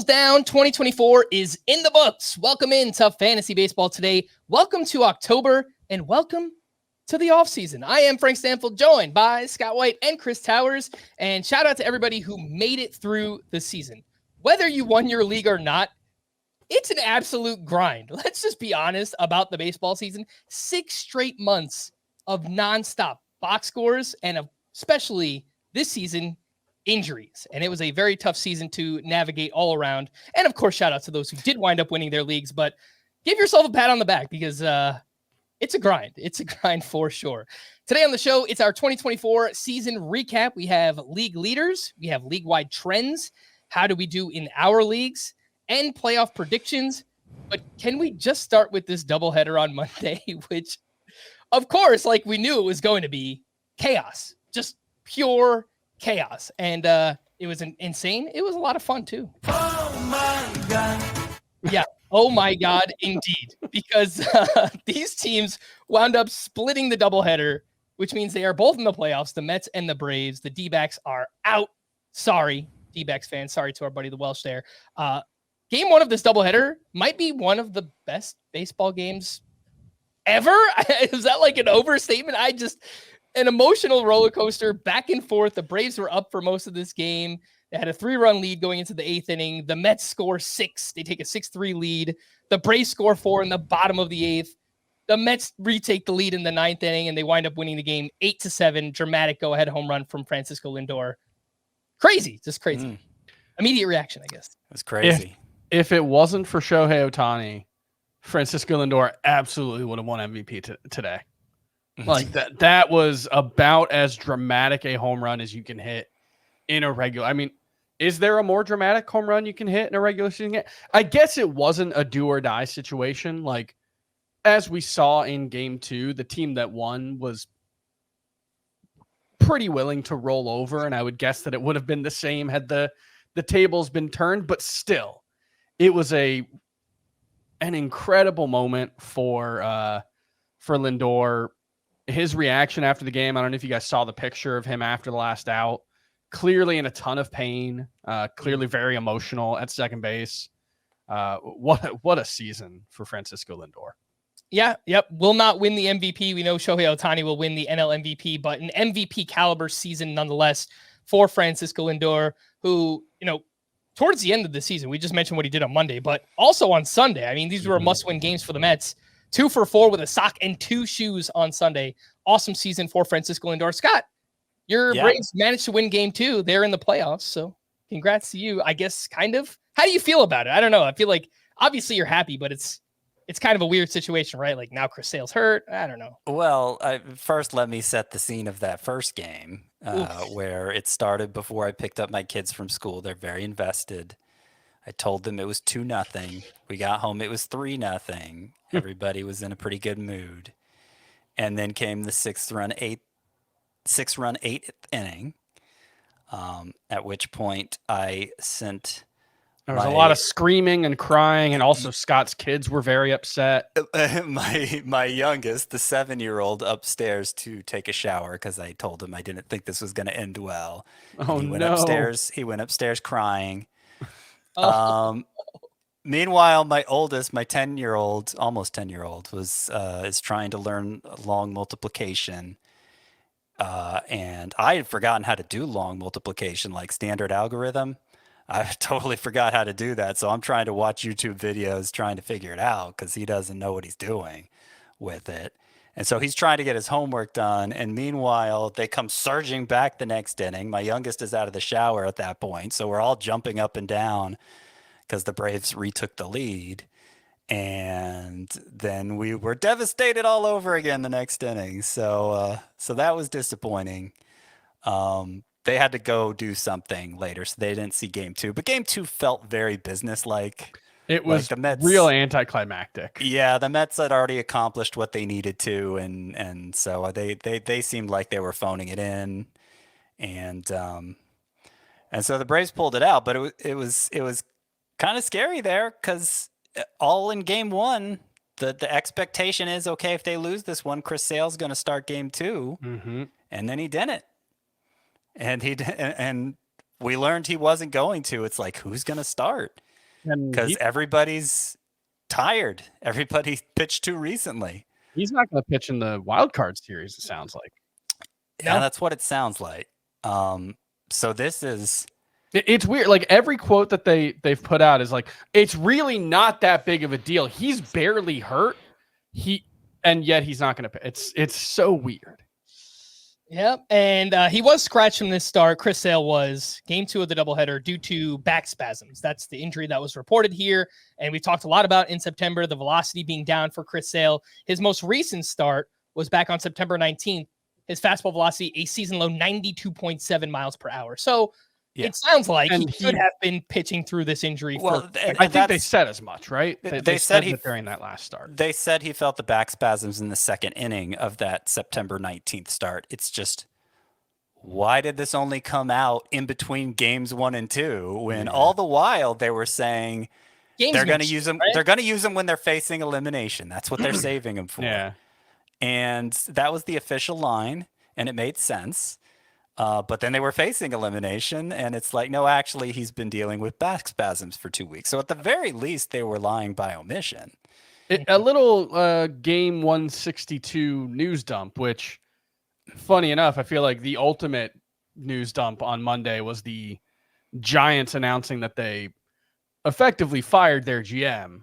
wheels down. 2024 is in the books. Welcome into Fantasy Baseball today. Welcome to October, and welcome to the offseason. I am Frank Stampfl, joined by Scott White and Chris Towers. And shout out to everybody who made it through the season. Whether you won your league or not, it's an absolute grind. Let's just be honest about the baseball season. 6 straight months of nonstop box scores, and especially this season, injuries. And it was a very tough season to navigate all around. And of course, shout out to those who did wind up winning their leagues, but give yourself a pat on the back because it's a grind. It's a grind for sure. Today on the show, it's our 2024 season recap. We have league leaders. We have league-wide trends. How do we do in our leagues? And playoff predictions. But can we just start with this doubleheader on Monday, which, of course, like we knew it was going to be chaos. Just pure chaos. And it was insane. It was a lot of fun, too. Oh, my God. Yeah. Oh, my God, indeed. Because these teams wound up splitting the doubleheader, which means they are both in the playoffs, the Mets and the Braves. The D-backs are out. Sorry, D-backs fans. Sorry to our buddy the Welsh there. Game 1 of this doubleheader might be one of the best baseball games ever. Is that like an overstatement? An emotional roller coaster back and forth. The Braves were up for most of this game. They had a 3-run lead going into the 8th inning. The Mets score 6. They take a 6-3 lead. The Braves score 4 in the bottom of the 8th. The Mets retake the lead in the 9th inning, and they wind up winning the game 8-7. Dramatic go-ahead home run from Francisco Lindor. Crazy. Just crazy. Immediate reaction, I guess. That's crazy. If it wasn't for Shohei Ohtani, Francisco Lindor absolutely would have won MVP today. Like that was about as dramatic a home run as you can hit in a regular. I mean, is there a more dramatic home run you can hit in a regular season game? I guess it wasn't a do or die situation. Like as we saw in game 2, the team that won was pretty willing to roll over. And I would guess that it would have been the same had the tables been turned, but still it was an incredible moment for Lindor. His reaction after the game, I don't know if you guys saw the picture of him after the last out, clearly in a ton of pain, clearly very emotional at second base. What a season for Francisco Lindor. Yeah, yep. Will not win the MVP. We know Shohei Ohtani will win the NL MVP, but an MVP caliber season nonetheless for Francisco Lindor, who, towards the end of the season, we just mentioned what he did on Monday, but also on Sunday. I mean, these were must-win games for the Mets. 2 for 4 with a sock and 2 shoes on Sunday. Awesome season for Francisco Lindor. Scott, your Braves managed to win game 2. They're in the playoffs, so congrats to you, I guess, kind of. How do you feel about it? I don't know. I feel like, obviously, you're happy, but it's kind of a weird situation, right? Like, now Chris Sale's hurt. I don't know. Well, first let me set the scene of that first game where it started before I picked up my kids from school. They're very invested. I told them it was 2-0. We got home, it was 3-0. Everybody was in a pretty good mood. And then came the 6-run 8th inning, at which point I sent... There was a lot of screaming and crying, and also Scott's kids were very upset. My youngest, the 7-year-old, upstairs to take a shower because I told him I didn't think this was going to end well. Oh, he went no. upstairs. He went upstairs crying. Oh. Meanwhile, my oldest, my 10-year-old, almost 10-year-old, is trying to learn long multiplication. And I had forgotten how to do long multiplication, like standard algorithm. I totally forgot how to do that. So I'm trying to watch YouTube videos, trying to figure it out because he doesn't know what he's doing with it. And so he's trying to get his homework done. And meanwhile, they come surging back the next inning. My youngest is out of the shower at that point. So we're all jumping up and down because the Braves retook the lead. And then we were devastated all over again the next inning. So that was disappointing. They had to go do something later, so they didn't see game 2. But game 2 felt very businesslike. It was the Mets, real anticlimactic. Yeah, the Mets had already accomplished what they needed to, and so they seemed like they were phoning it in, and so the Braves pulled it out. But it was kind of scary there because all in game 1, the expectation is, okay, if they lose this one, Chris Sale's going to start game 2, and then he didn't. And we learned he wasn't going to. It's like, who's going to start? And because everybody's tired. Everybody pitched too recently. he's not going to pitch in the wild card series, it sounds like. Yeah, No. that's what it sounds like. So this is It's weird. Like every quote that they've put out is like, it's really not that big of a deal. He's barely hurt. And yet he's not going to. It's so weird. Yep. And he was scratched from this start. Chris Sale was game 2 of the doubleheader due to back spasms. That's the injury that was reported here. And we talked a lot about in September, the velocity being down for Chris Sale. His most recent start was back on September 19th. His fastball velocity, a season low 92.7 miles per hour. So it sounds like he could have been pitching through this injury. I think they said as much, right? They said that during that last start. They said he felt the back spasms in the second inning of that September 19th start. It's just, why did this only come out in between games 1 and 2 when all the while they were saying they're going to use him? Right? They're going to use him when they're facing elimination. That's what they're saving him for. Yeah. And that was the official line, and it made sense. But then they were facing elimination, and it's like, no, actually, he's been dealing with back spasms for 2 weeks. So at the very least, they were lying by omission. A little game 162 news dump, which, funny enough, I feel like the ultimate news dump on Monday was the Giants announcing that they effectively fired their GM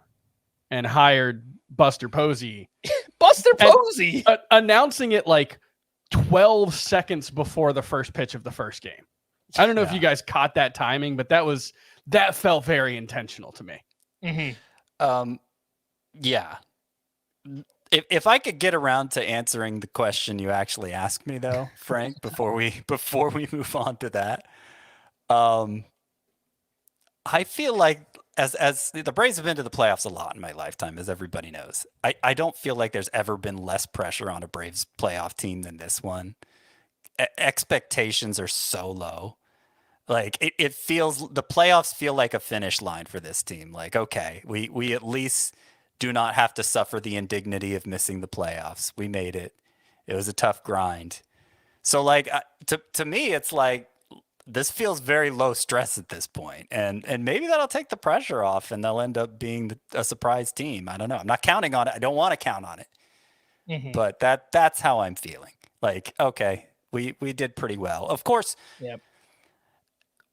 and hired Buster Posey. Buster Posey! Announcing it like 12 seconds before the first pitch of the first game. I don't know if you guys caught that timing, but that felt very intentional to me. Mm-hmm. Yeah. If I could get around to answering the question you actually asked me, though, Frank, before we move on to that, I feel like as the Braves have been to the playoffs a lot in my lifetime, as everybody knows, I don't feel like there's ever been less pressure on a Braves playoff team than this one. Expectations are so low. Like it feels, the playoffs feel like a finish line for this team. Like, okay, we at least do not have to suffer the indignity of missing the playoffs. We made it. It was a tough grind. So like to me, it's like, this feels very low stress at this point, and maybe that'll take the pressure off, and they'll end up being a surprise team. I don't know. I'm not counting on it. I don't want to count on it, but that's how I'm feeling. Like, okay, we did pretty well. Of course,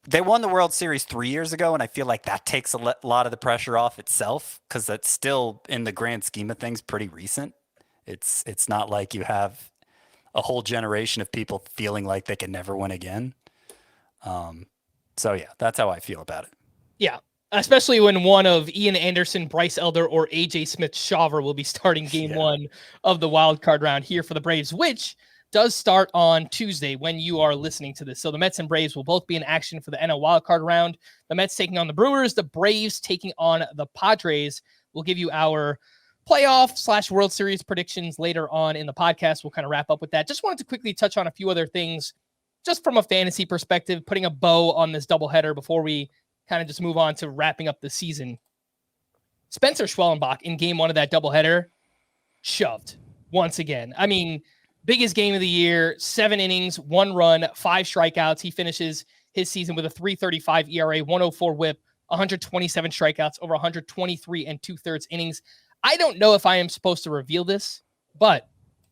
they won the World Series 3 years ago, and I feel like that takes a lot of the pressure off itself, because that's still, in the grand scheme of things, pretty recent. It's not like you have a whole generation of people feeling like they can never win again. So yeah, that's how I feel about it. Yeah. Especially when one of Ian Anderson, Bryce Elder, or AJ Smith-Shawver will be starting game 1 of the wild card round here for the Braves, which does start on Tuesday when you are listening to this. So the Mets and Braves will both be in action for the NL wild card round. The Mets taking on the Brewers, the Braves taking on the Padres. We'll give you our playoff / World Series predictions later on in the podcast. We'll kind of wrap up with that. Just wanted to quickly touch on a few other things just from a fantasy perspective, putting a bow on this doubleheader before we kind of just move on to wrapping up the season. Spencer Schwellenbach in game 1 of that doubleheader shoved once again. I mean, biggest game of the year, 7 innings, 1 run, 5 strikeouts. He finishes his season with a 3.35 ERA, 104 whip, 127 strikeouts, over 123 2/3 innings. I don't know if I am supposed to reveal this, but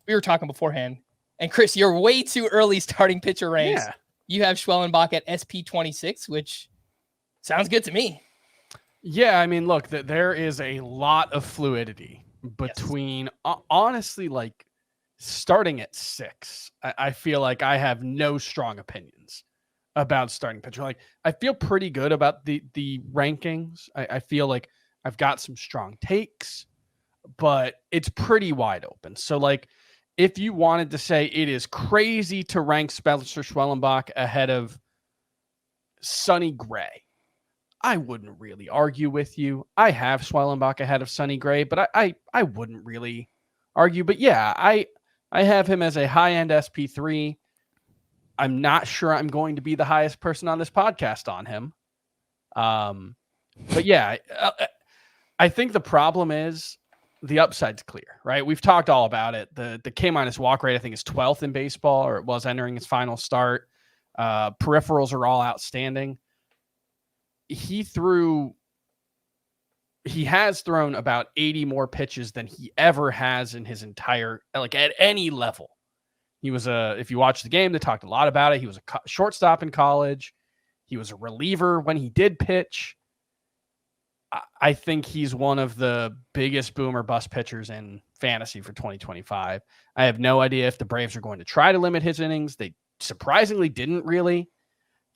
we were talking beforehand. And Chris, you're way too early starting pitcher ranks. Yeah. You have Schwellenbach at SP26, which sounds good to me. Yeah, I mean, look, there is a lot of fluidity between, honestly, like starting at 6. I feel like I have no strong opinions about starting pitcher. Like, I feel pretty good about the rankings. I feel like I've got some strong takes, but it's pretty wide open. So, like, if you wanted to say it is crazy to rank Spencer Schwellenbach ahead of Sonny Gray, I wouldn't really argue with you. I have Schwellenbach ahead of Sonny Gray, but I wouldn't really argue. But yeah, I have him as a high-end SP3. I'm not sure I'm going to be the highest person on this podcast on him. But yeah, I think the problem is the upside's clear, right? We've talked all about it. The K- walk rate, I think, is 12th in baseball, or it was entering its final start. Peripherals are all outstanding. He threw he has thrown about 80 more pitches than he ever has in his entire, like at any level. He was if you watch the game, they talked a lot about it. He was a shortstop in college. He was a reliever when he did pitch. I think he's one of the biggest boom or bust pitchers in fantasy for 2025. I have no idea if the Braves are going to try to limit his innings. They surprisingly didn't really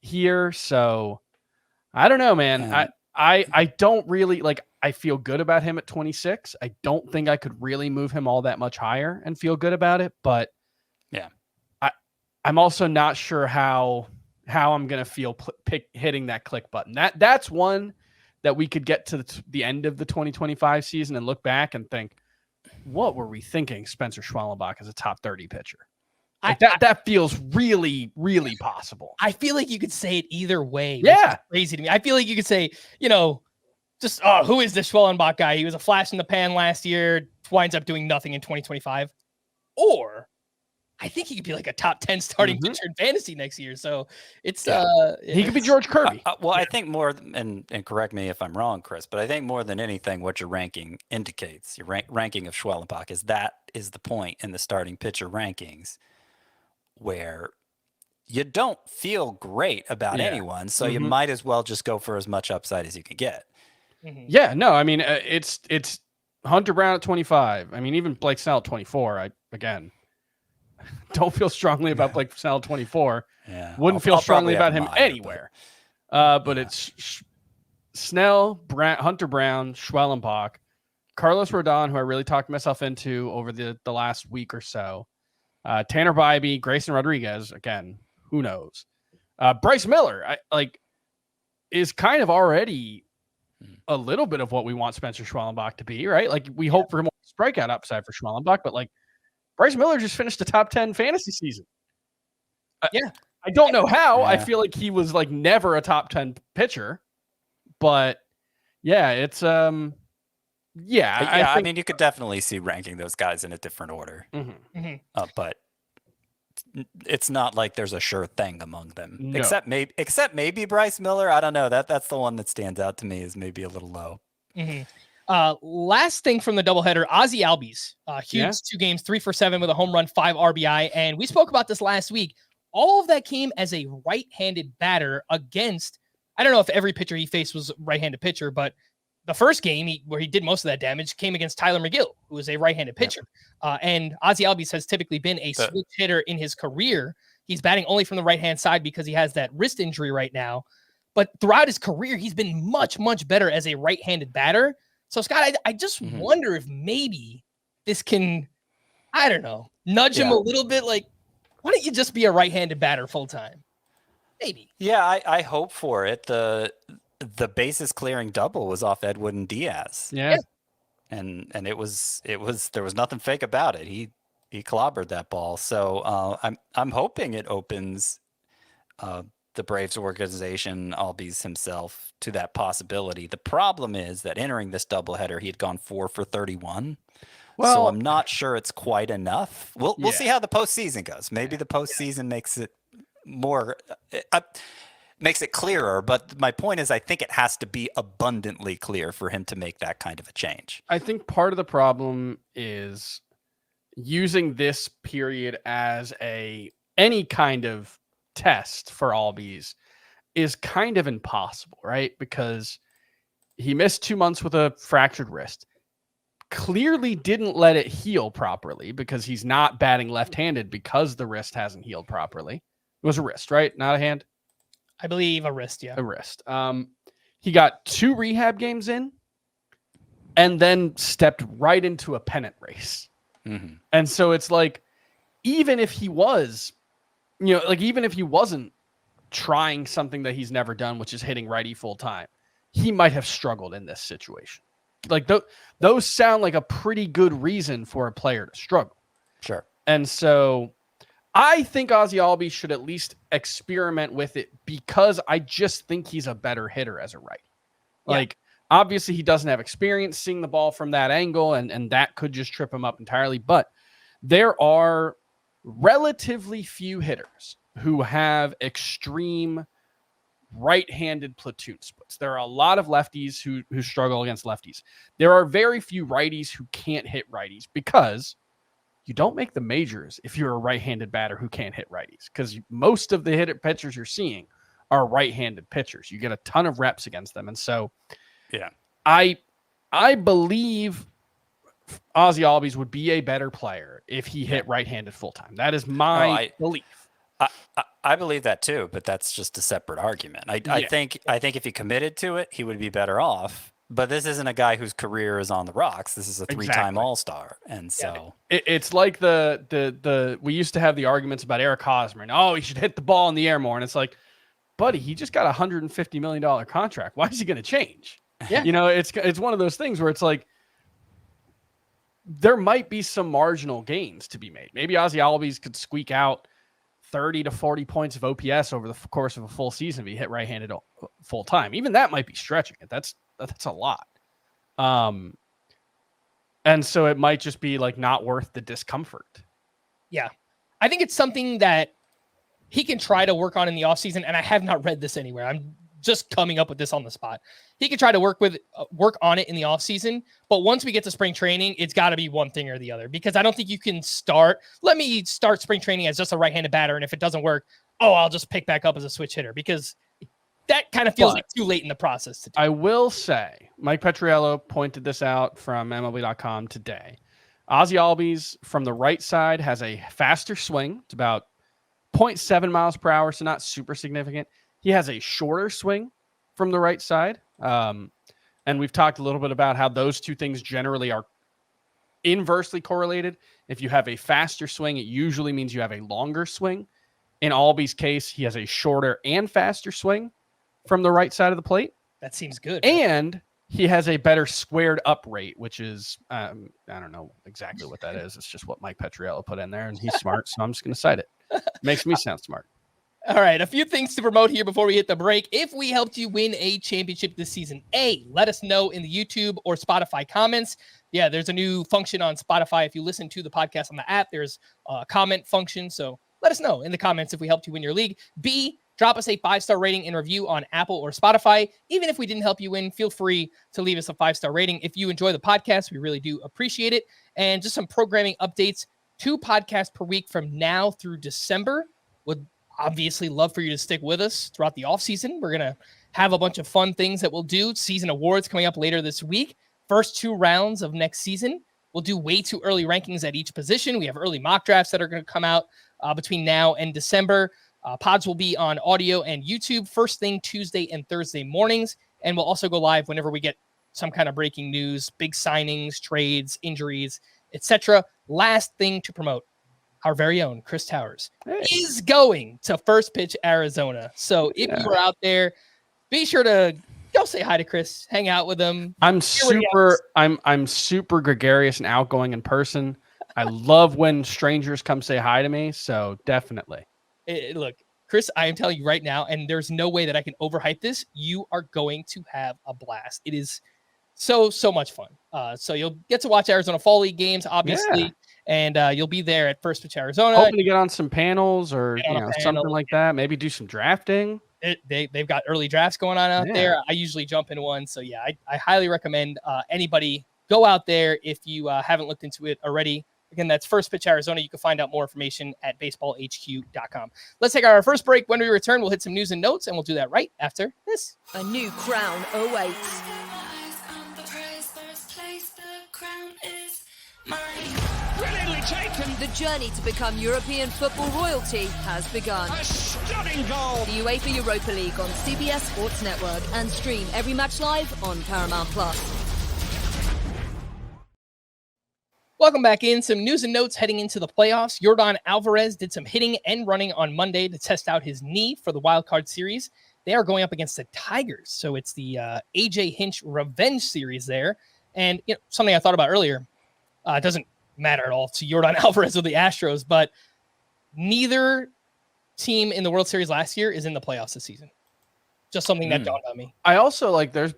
here. So I don't know, man. I don't really like, I feel good about him at 26. I don't think I could really move him all that much higher and feel good about it. But yeah, I'm also not sure how I'm going to feel hitting that click button. That's one that we could get to the end of the 2025 season and look back and think, what were we thinking Spencer Schwellenbach as a top 30 pitcher? Like that feels really, really possible. I feel like you could say it either way. Yeah. Crazy to me. I feel like you could say, just, who is this Schwellenbach guy? He was a flash in the pan last year, winds up doing nothing in 2025. Or I think he could be like a top 10 starting pitcher in fantasy next year. So it's he could be George Kirby. I think more, and correct me if I'm wrong, Chris, but I think more than anything, what your ranking indicates, your ranking of Schwellenbach, is the point in the starting pitcher rankings where you don't feel great about anyone, so you might as well just go for as much upside as you can get. Yeah, no, I mean it's Hunter Brown at 25. I mean even Blake Snell at 24. I again don't feel strongly about Blake Snell at 24. Yeah, wouldn't feel strongly about him anywhere. But it's Snell, Hunter Brown, Schwellenbach, Carlos Rodon, who I really talked myself into over the last week or so. Tanner Bybee, Grayson Rodriguez, again, who knows? Bryce Miller, is kind of already a little bit of what we want Spencer Schwellenbach to be, right? Like we hope for more strikeout upside for Schwellenbach, but like Bryce Miller just finished a top 10 fantasy season. I don't know how. I feel like he was like never a top 10 pitcher, but it's I mean, you could definitely see ranking those guys in a different order, but it's not like there's a sure thing among them. No. Except maybe Bryce Miller. I don't know. That's the one that stands out to me as maybe a little low. Last thing from the doubleheader, Ozzie Albies, huge 2 games, 3 for 7 with a home run, 5 RBI. And we spoke about this last week. All of that came as a right-handed batter against, I don't know if every pitcher he faced was right-handed pitcher, but the first game where he did most of that damage came against Tyler McGill, who is a right-handed pitcher. And Ozzie Albies has typically been a switch hitter in his career. He's batting only from the right-hand side because he has that wrist injury right now. But throughout his career, he's been much, much better as a right-handed batter. So, Scott, I just wonder if maybe this can, I don't know, nudge him a little bit. Like, why don't you just be a right-handed batter full-time? Maybe. Yeah, I hope for it. The bases clearing double was off Edwin and Diaz. Yeah. And it was there was nothing fake about it. He clobbered that ball. So I'm hoping it opens the Braves organization, Albies himself, to that possibility. The problem is that entering this doubleheader, he had gone 4 for 31. Well, so I'm not sure it's quite enough. We'll see how the postseason goes. Maybe the postseason makes it more makes it clearer. But my point is, I think it has to be abundantly clear for him to make that kind of a change. I think part of the problem is using this period as any kind of test for Albies is kind of impossible, right? Because he missed 2 months with a fractured wrist. Clearly didn't let it heal properly because he's not batting left-handed because the wrist hasn't healed properly. It was a wrist, right? Not a hand? I believe a wrist, yeah. A wrist. He got 2 rehab games in and then stepped right into a pennant race. And so it's like, even if he was, even if he wasn't trying something that he's never done, which is hitting righty full time, he might have struggled in this situation. Like those sound like a pretty good reason for a player to struggle. Sure. And so I think Ozzie Albies should at least experiment with it because I just think he's a better hitter as a righty. Like, obviously he doesn't have experience seeing the ball from that angle, and that could just trip him up entirely. But there are relatively few hitters who have extreme right-handed platoon splits. There are a lot of lefties who struggle against lefties. There are very few righties who can't hit righties because you don't make the majors if you're a right-handed batter who can't hit righties, because most of the hitter pitchers you're seeing are right-handed pitchers. You get a ton of reps against them. And so yeah, I believe Ozzie Albies would be a better player if he hit right-handed full-time. That is my belief. I believe that too, but that's just a separate argument. I think if he committed to it, he would be better off. But this isn't a guy whose career is on the rocks. This is a 3-time All-Star, and so it's like the we used to have the arguments about Eric Hosmer. Oh, he should hit the ball in the air more, and it's like, buddy, he just got a $150 million contract. Why is he going to change? Yeah, it's one of those things where it's like there might be some marginal gains to be made. Maybe Ozzie Albies could squeak out 30 to 40 points of OPS over the course of a full season if he hit right-handed full time. Even that might be stretching it. That's a lot. And so it might just be like not worth the discomfort. Yeah. I think it's something that he can try to work on in the offseason, and I have not read this anywhere. I'm just coming up with this on the spot. He can try to work on it in the offseason, but once we get to spring training, it's got to be one thing or the other, because I don't think you can let me start spring training as just a right-handed batter, and if it doesn't work, I'll just pick back up as a switch hitter, because that kind of feels like too late in the process to do. I will say, Mike Petriello pointed this out from MLB.com today. Ozzie Albies from the right side has a faster swing. It's about 0.7 miles per hour, so not super significant. He has a shorter swing from the right side. And we've talked a little bit about how those two things generally are inversely correlated. If you have a faster swing, it usually means you have a longer swing. In Albies' case, he has a shorter and faster swing from the right side of the plate. That seems good. And he has a better squared up rate, which is, I don't know exactly what that is. It's just what Mike Petriello put in there, and he's smart, so I'm just going to cite it. Makes me sound smart. All right, a few things to promote here before we hit the break. If we helped you win a championship this season, let us know in the YouTube or Spotify comments. Yeah, there's a new function on Spotify. If you listen to the podcast on the app, there's a comment function. So let us know in the comments if we helped you win your league. B, drop us a 5-star rating and review on Apple or Spotify. Even if we didn't help you win, feel free to leave us a 5-star rating. If you enjoy the podcast, we really do appreciate it. And just some programming updates, 2 podcasts per week from now through December. Would obviously love for you to stick with us throughout the offseason. We're going to have a bunch of fun things that we'll do. Season awards coming up later this week. First 2 rounds of next season. We'll do way too early rankings at each position. We have early mock drafts that are going to come out between now and December. Pods will be on audio and YouTube first thing Tuesday and Thursday mornings. And we'll also go live whenever we get some kind of breaking news, big signings, trades, injuries, etc. Last thing to promote. Our very own Chris Towers is going to First Pitch Arizona. So if you are out there, be sure to go say hi to Chris, hang out with him. I'm super gregarious and outgoing in person. I love when strangers come say hi to me. So definitely. Look, Chris, I am telling you right now, and there's no way that I can overhype this. You are going to have a blast. It is so much fun. So you'll get to watch Arizona Fall League games, obviously. Yeah. And you'll be there at First Pitch Arizona. Hoping to get on some panels or something like that. Maybe do some drafting. They've got early drafts going on out there. I usually jump in one. So, yeah, I highly recommend anybody go out there if you haven't looked into it already. Again, that's First Pitch Arizona. You can find out more information at baseballhq.com. Let's take our first break. When we return, we'll hit some news and notes, and we'll do that right after this. A new crown awaits. Brilliantly taken. The journey to become European football royalty has begun. A stunning goal. The UEFA Europa League on CBS Sports Network and stream every match live on Paramount+. Welcome back in. Some news and notes heading into the playoffs. Yordan Alvarez did some hitting and running on Monday to test out his knee for the wild card series. They are going up against the Tigers, so it's the AJ Hinch Revenge series there. And something I thought about earlier, it doesn't matter at all to Yordan Alvarez or the Astros, but neither team in the World Series last year is in the playoffs this season. Just something that dawned on me. I also there's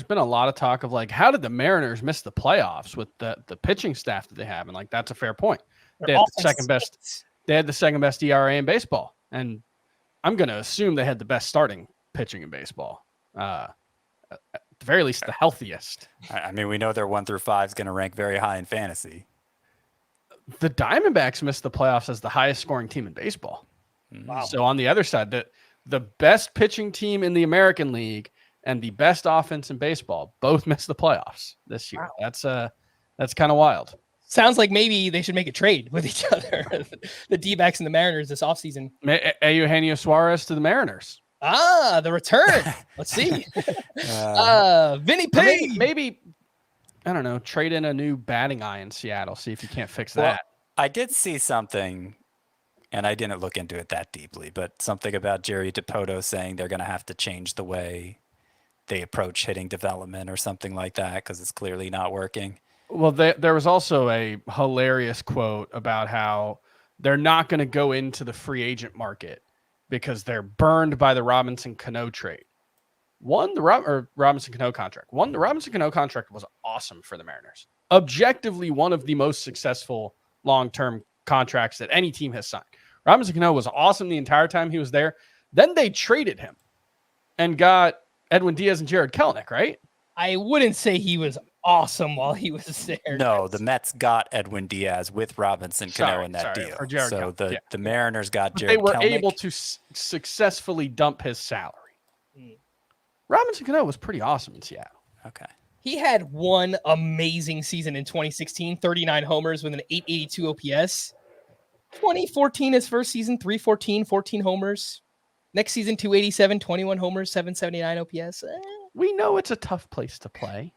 been a lot of talk of how did the Mariners miss the playoffs with the pitching staff that they have, and that's a fair point. They had the second best ERA in baseball, and I'm going to assume they had the best starting pitching in baseball. At the very least, the healthiest. I mean, we know their 1 through 5 is going to rank very high in fantasy. The Diamondbacks missed the playoffs as the highest scoring team in baseball. Wow. So on the other side, the best pitching team in the American League and the best offense in baseball both missed the playoffs this year. Wow. That's kind of wild. Sounds like maybe they should make a trade with each other. The D-backs and the Mariners this offseason. Eugenio Suarez to the Mariners. The return. Let's see. Vinny P. Maybe, I don't know, trade in a new batting eye in Seattle. See if you can't fix that. Well, I did see something, and I didn't look into it that deeply, but something about Jerry DiPoto saying they're going to have to change the way they approach hitting development or something like that because it's clearly not working. Well, there was also a hilarious quote about how they're not going to go into the free agent market because they're burned by the Robinson Cano trade. Robinson Cano contract. The Robinson Cano contract was awesome for the Mariners. Objectively, one of the most successful long-term contracts that any team has signed. Robinson Cano was awesome the entire time he was there. Then they traded him and got Edwin Diaz and Jared Kelenic, right? I wouldn't say he was awesome while he was there. No, the Mets got Edwin Diaz with Robinson Cano in that deal. So the Mariners got Jared Kelenic. They were able to successfully dump his salary. Robinson Cano was pretty awesome in Seattle. Okay. He had one amazing season in 2016, 39 homers with an 882 OPS. 2014, his first season, 314, 14 homers. Next season, 287, 21 homers, 779 OPS. We know it's a tough place to play.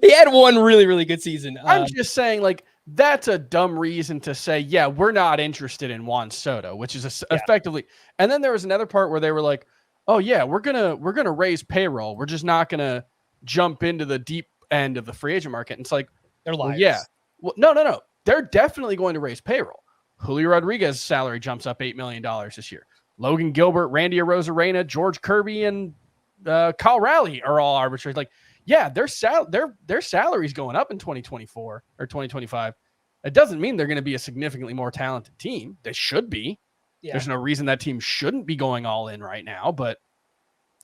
He had one really, really good season. I'm just saying, like, that's a dumb reason to say, yeah, we're not interested in Juan Soto, which is effectively. And then there was another part where they were like, oh yeah, we're gonna raise payroll. We're just not gonna jump into the deep end of the free agent market. And it's like, they're liars. Well, yeah. Well, no. They're definitely going to raise payroll. Julio Rodriguez's salary jumps up $8 million this year. Logan Gilbert, Randy Arozarena, George Kirby, and Kyle Raleigh are all arbitrary. Like, yeah, their salary's going up in 2024 or 2025. It doesn't mean they're going to be a significantly more talented team. They should be. Yeah. There's no reason that team shouldn't be going all in right now, but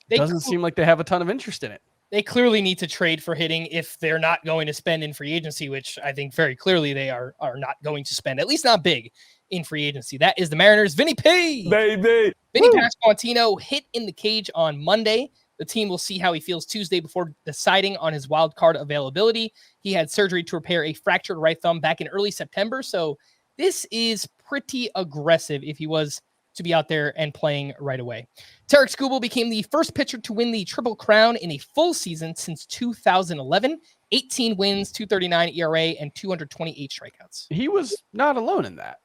it doesn't seem like they have a ton of interest in it. They clearly need to trade for hitting if they're not going to spend in free agency, which I think very clearly they are not going to spend, at least not big in free agency. That is the Mariners. Vinny P. Baby. Vinny Pasquantino hit in the cage on Monday. The team will see how he feels Tuesday before deciding on his wild card availability. He had surgery to repair a fractured right thumb back in early September, so this is pretty aggressive if he was to be out there and playing right away. Tarek Skubal became the first pitcher to win the Triple Crown in a full season since 2011. 18 wins, 239 ERA, and 228 strikeouts. He was not alone in that.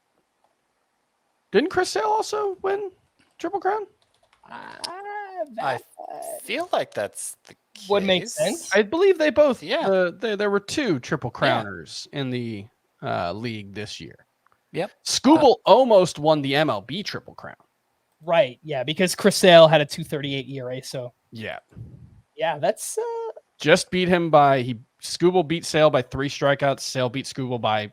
Didn't Chris Sale also win Triple Crown? I feel like that's the case. Would make sense. I believe they both. Yeah. There were 2 Triple Crowners in the league this year. Yep. Skubal almost won the MLB Triple Crown. Right. Yeah, because Chris Sale had a 238 ERA. So yeah, that's just beat him by Skubal beat Sale by 3 strikeouts. Sale beat Skubal by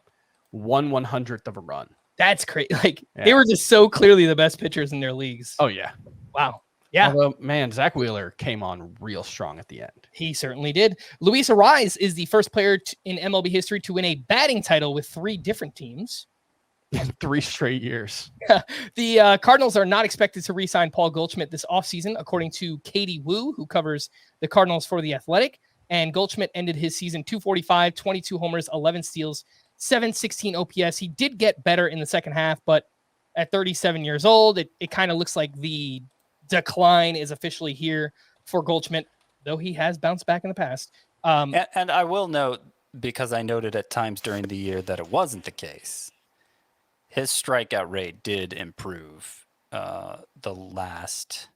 1/100th of a run. That's crazy. Like they were just so clearly the best pitchers in their leagues. Oh yeah. Wow. Yeah. Although, man, Zach Wheeler came on real strong at the end. He certainly did. Luis Arraez is the first player in MLB history to win a batting title with 3 different teams. In 3 straight years. The Cardinals are not expected to re-sign Paul Goldschmidt this offseason, according to Katie Wu, who covers the Cardinals for The Athletic. And Goldschmidt ended his season 245, 22 homers, 11 steals, 716 OPS. He did get better in the second half, but at 37 years old, it kind of looks like the decline is officially here for Goldschmidt, though he has bounced back in the past. And I will note, because I noted at times during the year that it wasn't the case, his strikeout rate did improve the last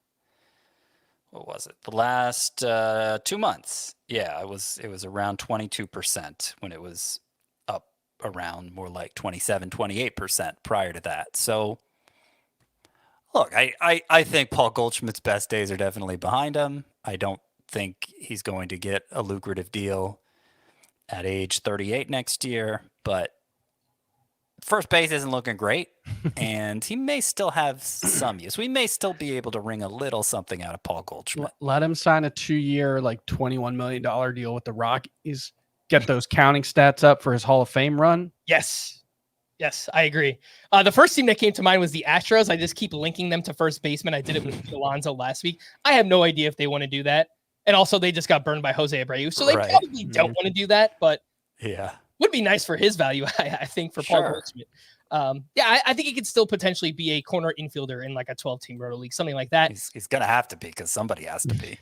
2 months. Yeah, it was around 22% when it was up around more like 27, 28% prior to that. So look, I think Paul Goldschmidt's best days are definitely behind him. I don't think he's going to get a lucrative deal at age 38 next year, but first base isn't looking great. and he may still have some use. We may still be able to wring a little something out of Paul Goldschmidt. Let him sign a 2-year, like $21 million deal with the Rockies. Get those counting stats up for his Hall of Fame run. Yes, I agree. The first team that came to mind was the Astros. I just keep linking them to first baseman. I did it with Alonso last week. I have no idea if they want to do that. And also, they just got burned by Jose Abreu, so they probably don't want to do that. But would be nice for his value, I think, for Paul Goldschmidt. I think he could still potentially be a corner infielder in like a 12-team roto league, something like that. He's going to have to be because somebody has to be.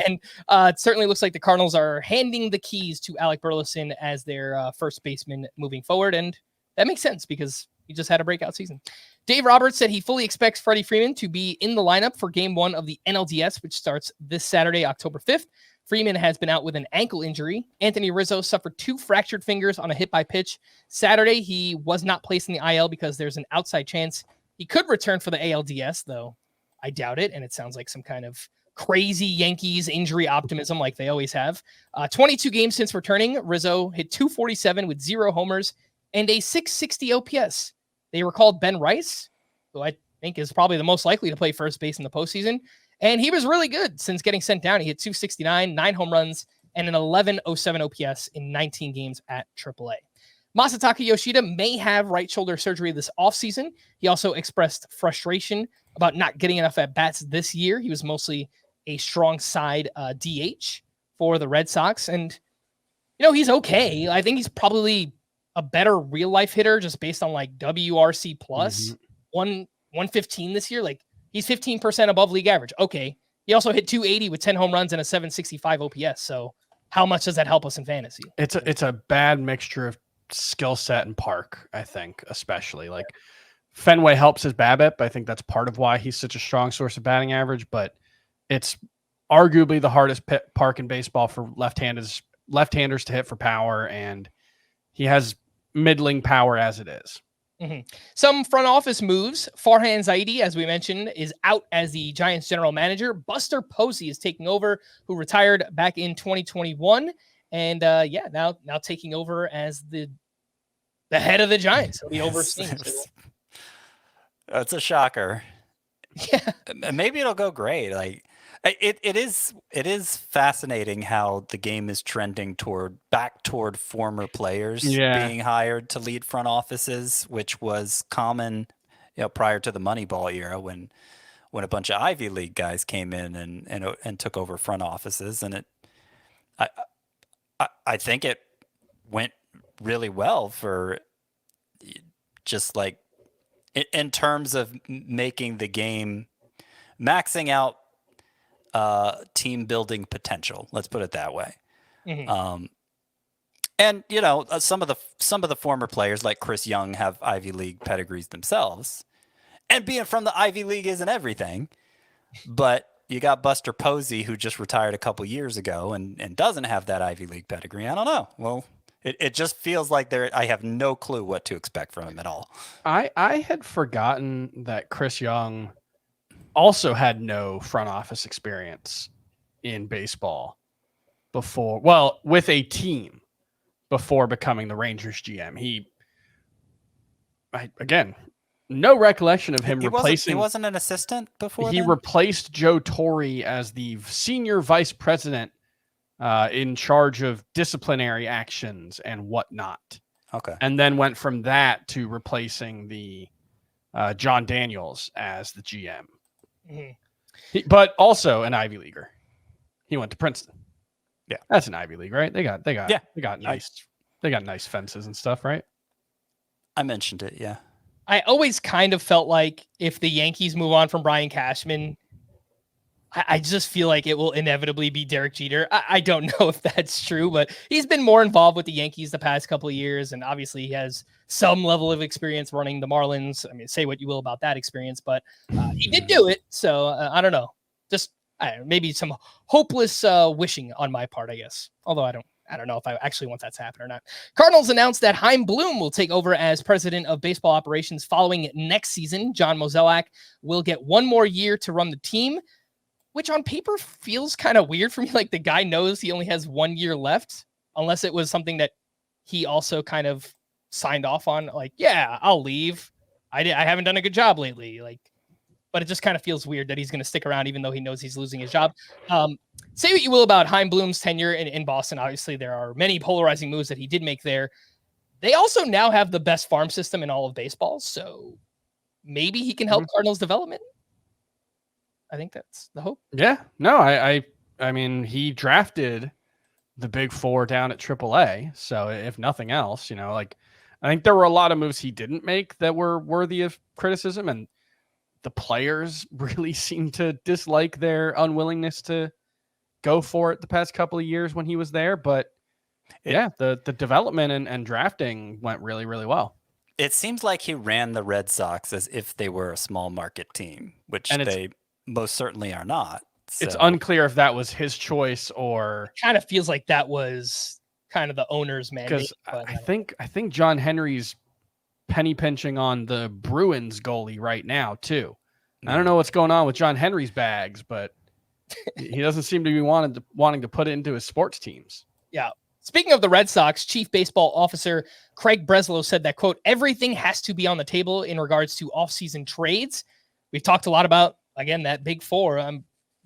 And it certainly looks like the Cardinals are handing the keys to Alec Burleson as their first baseman moving forward. And that makes sense because he just had a breakout season. Dave Roberts said he fully expects Freddie Freeman to be in the lineup for game 1 of the NLDS, which starts this Saturday, October 5th. Freeman has been out with an ankle injury. Anthony Rizzo suffered 2 fractured fingers on a hit by pitch. Saturday, he was not placed in the IL because there's an outside chance he could return for the ALDS, though I doubt it. And it sounds like some kind of crazy Yankees injury optimism like they always have. 22 games since returning, Rizzo hit .247 with 0 homers and a .660 OPS. They recalled Ben Rice, who I think is probably the most likely to play first base in the postseason. And he was really good since getting sent down. He hit .269, 9 home runs, and an 11.07 OPS in 19 games at AAA. Masataka Yoshida may have right shoulder surgery this offseason. He also expressed frustration about not getting enough at-bats this year. He was mostly a strong side DH for the Red Sox. And, he's okay. I think he's probably a better real-life hitter just based on, like, WRC plus. 115 this year. Like, he's 15% above league average. Okay. He also hit .280 with 10 home runs and a .765 OPS. So how much does that help us in fantasy? It's a bad mixture of skill set and park, I think, especially. Like, Fenway helps his BABIP. I think that's part of why he's such a strong source of batting average, but it's arguably the hardest park in baseball for left-handers to hit for power, and he has middling power as it is. Mm-hmm. Some front office moves. Farhan Zaidi, as we mentioned, is out as the Giants general manager. Buster Posey is taking over, who retired back in 2021. And now taking over as the head of the Giants. He'll be overseeing. That's a shocker. Yeah. Maybe it'll go great. Like it is fascinating how the game is trending back toward former players being hired to lead front offices, which was common, prior to the Moneyball era when a bunch of Ivy League guys came in and took over front offices. And I think it went really well for just like in terms of making the game, maxing out team building potential. Let's put it that way. Mm-hmm. And some of the former players like Chris Young have Ivy League pedigrees themselves, and being from the Ivy League isn't everything, but you got Buster Posey, who just retired a couple years ago and doesn't have that Ivy League pedigree. I don't know. Well, it just feels like I have no clue what to expect from him at all. I had forgotten that Chris Young also had no front office experience in baseball with a team before becoming the Rangers GM. No recollection of him replacing. He wasn't an assistant before. He replaced Joe Torre as the senior vice president in charge of disciplinary actions and whatnot. Okay. And then went from that to replacing the John Daniels as the GM. Mm-hmm. But also an Ivy Leaguer. He went to Princeton. Yeah, that's an Ivy League, right? They got nice fences and stuff, right? I mentioned it. Yeah. I always kind of felt like if the Yankees move on from Brian Cashman, I just feel like it will inevitably be Derek Jeter. I don't know if that's true, but he's been more involved with the Yankees the past couple of years, and obviously he has some level of experience running the Marlins. I mean, say what you will about that experience, but he did do it. So I don't know. Just maybe some hopeless wishing on my part, I guess. Although I don't know if I actually want that to happen or not. Cardinals announced that Chaim Bloom will take over as president of baseball operations following next season. John Mozeliak will get one more year to run the team, which on paper feels kind of weird for me. Like the guy knows he only has 1 year left, unless it was something that he also kind of signed off on. Like, yeah, I'll leave. I haven't done a good job lately. But it just kind of feels weird that he's going to stick around even though he knows he's losing his job. Say what you will about Chaim Bloom's tenure in Boston. Obviously, there are many polarizing moves that he did make there. They also now have the best farm system in all of baseball, so maybe he can help Cardinals development. I think that's the hope. Yeah, no, I mean, he drafted the big four down at AAA. So if nothing else, I think there were a lot of moves he didn't make that were worthy of criticism, and the players really seem to dislike their unwillingness to go for it the past couple of years when he was there. But the development and drafting went really, really well. It seems like he ran the Red Sox as if they were a small market team, which they most certainly are not. So. It's unclear if that was his choice or kind of feels like that was kind of the owner's mandate. Because I think John Henry's penny pinching on the Bruins goalie right now too. I don't know what's going on with John Henry's bags, but he doesn't seem to be wanting to put it into his sports teams. Yeah. Speaking of the Red Sox, Chief Baseball Officer Craig Breslow said that, quote, everything has to be on the table in regards to offseason trades. We've talked a lot about, again, that big four.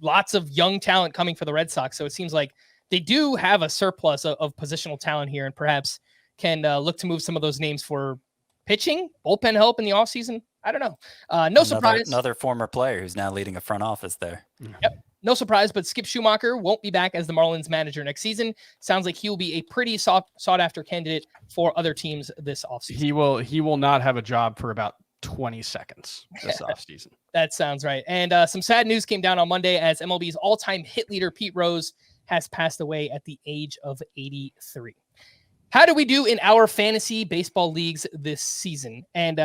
Lots of young talent coming for the Red Sox. So it seems like they do have a surplus of positional talent here and perhaps can look to move some of those names for pitching, bullpen help in the offseason. I don't know. No surprise. Another former player who's now leading a front office there. Yep. No surprise, but Skip Schumacher won't be back as the Marlins manager next season. Sounds like he will be a pretty sought after candidate for other teams this offseason. He will not have a job for about 20 seconds this offseason. That sounds right. And some sad news came down on Monday as MLB's all-time hit leader Pete Rose has passed away at the age of 83. How do we do in our fantasy baseball leagues this season? And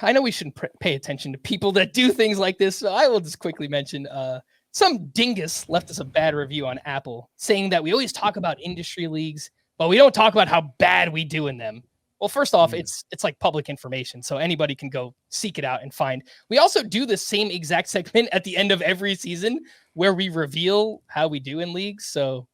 I know we shouldn't pay attention to people that do things like this, so I will just quickly mention some dingus left us a bad review on Apple saying that we always talk about industry leagues, but we don't talk about how bad we do in them. Well, first off, it's like public information, so anybody can go seek it out and find. We also do the same exact segment at the end of every season where we reveal how we do in leagues, so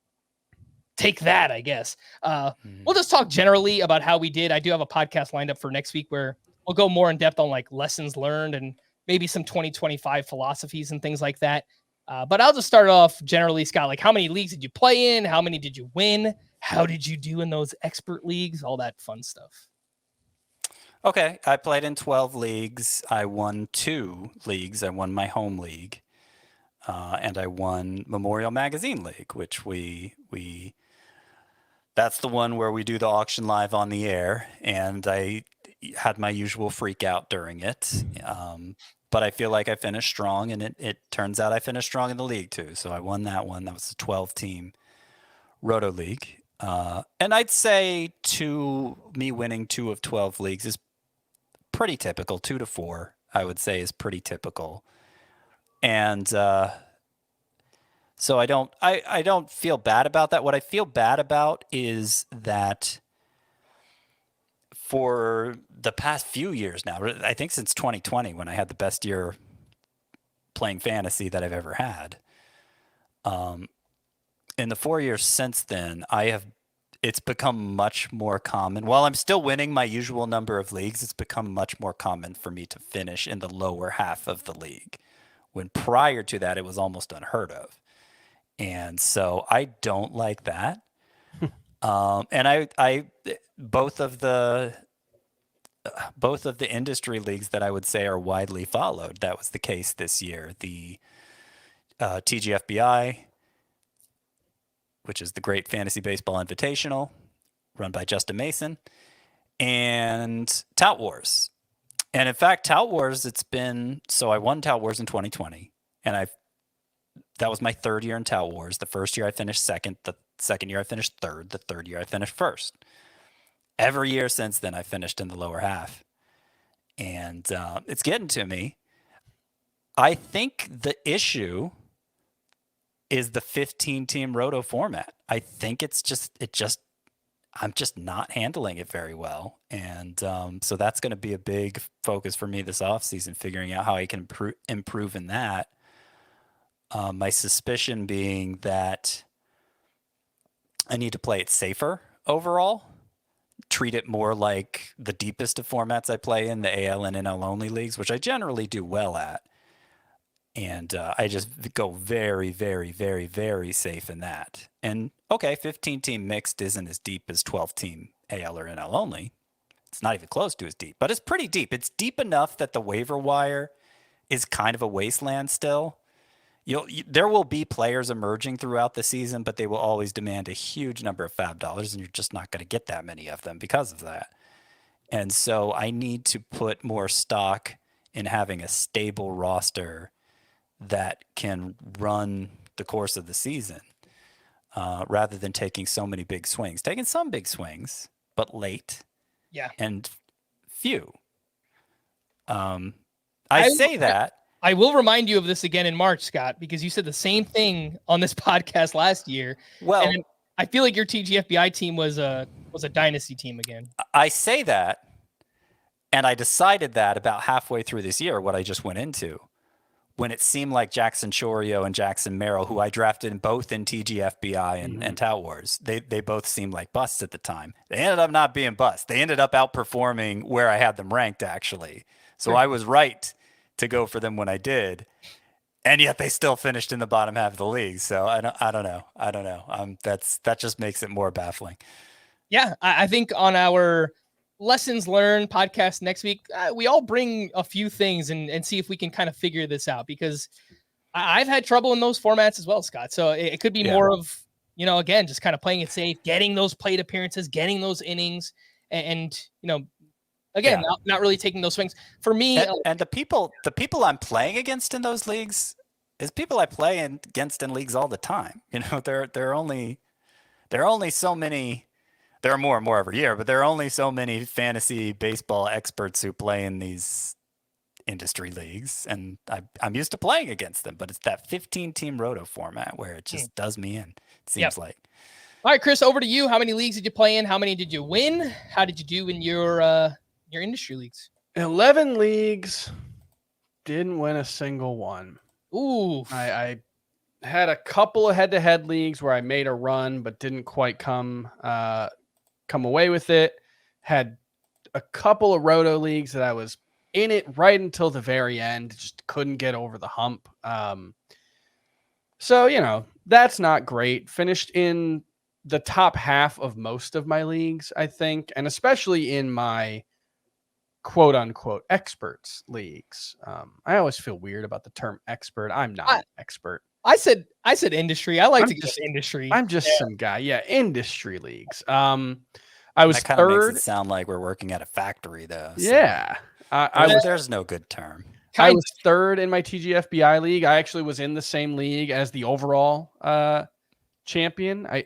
take that, I guess. We'll just talk generally about how we did. I do have a podcast lined up for next week where we'll go more in depth on like lessons learned and maybe some 2025 philosophies and things like that. But I'll just start off generally, Scott, like how many leagues did you play in? How many did you win? How did you do in those expert leagues? All that fun stuff. Okay. I played in 12 leagues. I won 2 leagues. I won my home league. And I won Memorial Magazine League, which that's the one where we do the auction live on the air. And I had my usual freak out during it. But I feel like I finished strong, and it turns out I finished strong in the league too. So I won that one. That was a 12-team Roto League. And I'd say me winning 2 of 12 leagues is pretty typical. 2 to 4, I would say, is pretty typical. And so I don't feel bad about that. What I feel bad about is that for the past few years now, I think since 2020, when I had the best year playing fantasy that I've ever had, in the 4 years since then, it's become much more common. While I'm still winning my usual number of leagues, it's become much more common for me to finish in the lower half of the league, when prior to that, it was almost unheard of. And so I don't like that. And I both of the industry leagues that I would say are widely followed, that was the case this year. The TGFBI, which is the Great Fantasy Baseball Invitational, run by Justin Mason, and Tout Wars. And in fact, Tout Wars, I won Tout Wars in 2020, and that was my 3rd year in Tout Wars. The first year I finished second, the second year I finished third, the third year I finished first. Every year since then, I finished in the lower half. And it's getting to me. I think the issue is the 15-team Roto format. I think I'm just not handling it very well. And so that's going to be a big focus for me this offseason, figuring out how I can improve in that. My suspicion being that I need to play it safer overall. treat it more like the deepest of formats I play in, the AL and NL only leagues, which I generally do well at. And I just go very, very, very, very safe in that. And okay, 15-team mixed isn't as deep as 12-team AL or NL only. It's not even close to as deep, but it's pretty deep. It's deep enough that the waiver wire is kind of a wasteland still. There will be players emerging throughout the season, but they will always demand a huge number of fab dollars, and you're just not going to get that many of them because of that. And so I need to put more stock in having a stable roster that can run the course of the season, rather than taking so many big swings. Taking some big swings, but late. Yeah. And few. I say that. I will remind you of this again in March, Scott, because you said the same thing on this podcast last year. Well, and I feel like your TGFBI team was a dynasty team again. I say that, and I decided that about halfway through this year, what I just went into, when it seemed like Jackson Chorio and Jackson Merrill, who I drafted both in TGFBI and Tout Wars, they both seemed like busts at the time. They ended up not being busts. They ended up outperforming where I had them ranked, actually. So I was right to go for them when I did, and yet they still finished in the bottom half of the league. So I don't know. That just makes it more baffling. Yeah, I think on our lessons learned podcast next week, we all bring a few things and see if we can kind of figure this out, because I've had trouble in those formats as well, Scott. So it could be more of, again, just kind of playing it safe, getting those plate appearances, getting those innings, and again, not really taking those swings. For me, and the people I'm playing against in those leagues is people I play against in leagues all the time. There are only so many. There are more and more every year, but there are only so many fantasy baseball experts who play in these industry leagues, and I'm used to playing against them. But it's that 15-team roto format where it just does me in. It seems like. All right, Chris, over to you. How many leagues did you play in? How many did you win? How did you do in your industry leagues? 11 leagues, didn't win a single one. Ooh. I had a couple of head-to-head leagues where I made a run but didn't quite come away with it. Had a couple of roto leagues that I was in it right until the very end, just couldn't get over the hump. So that's not great. Finished in the top half of most of my leagues, I think, and especially in my quote unquote experts leagues. I always feel weird about the term expert. I'm not an expert. I said industry. I like to get industry. I'm just some guy. Yeah, industry leagues. I was that kind of third. makes it sound like we're working at a factory, though. So. Yeah, there's no good term. I was third in my TGFBI league. I actually was in the same league as the overall champion. I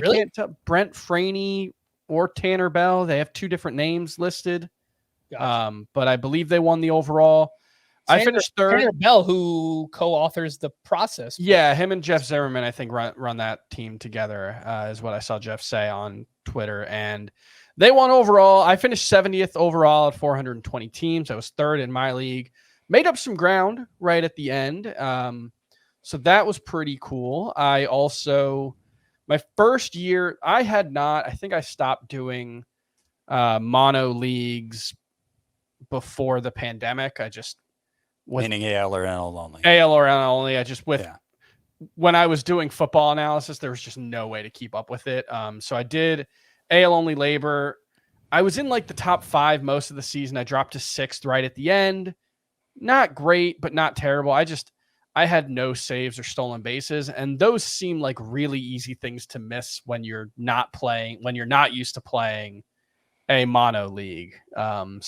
can't tell Brent Franey or Tanner Bell. They have two different names listed. Gotcha. But I believe they won the overall. I finished third. Tanner Bell, who co-authors the process. Yeah, him and Jeff Zimmerman, I think, run that team together, is what I saw Jeff say on Twitter. And they won overall. I finished 70th overall at 420 teams. I was third in my league. Made up some ground right at the end. So that was pretty cool. I also, my first year, I think I stopped doing mono leagues before the pandemic. I just meaning AL or NL only. AL or NL only. When I was doing football analysis, there was just no way to keep up with it. So I did AL only labor. I was in like the top 5 most of the season. I dropped to 6th right at the end. Not great, but not terrible. I had no saves or stolen bases, and those seem like really easy things to miss when you're not used to playing a mono league. Top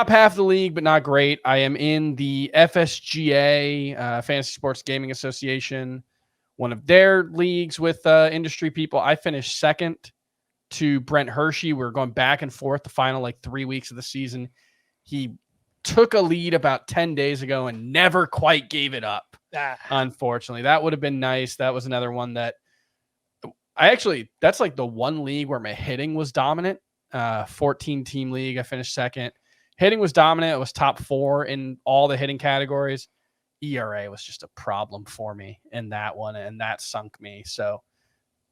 half of the league, but not great. I am in the FSGA, Fantasy Sports Gaming Association, one of their leagues with industry people. I finished second to Brent Hershey. We were going back and forth the final 3 weeks of the season. He took a lead about 10 days ago and never quite gave it up. Unfortunately, that would have been nice. That was another one that that's like the one league where my hitting was dominant. 14 team league. I finished second. Hitting was dominant. It was top 4 in all the hitting categories. ERA was just a problem for me in that one, and that sunk me. So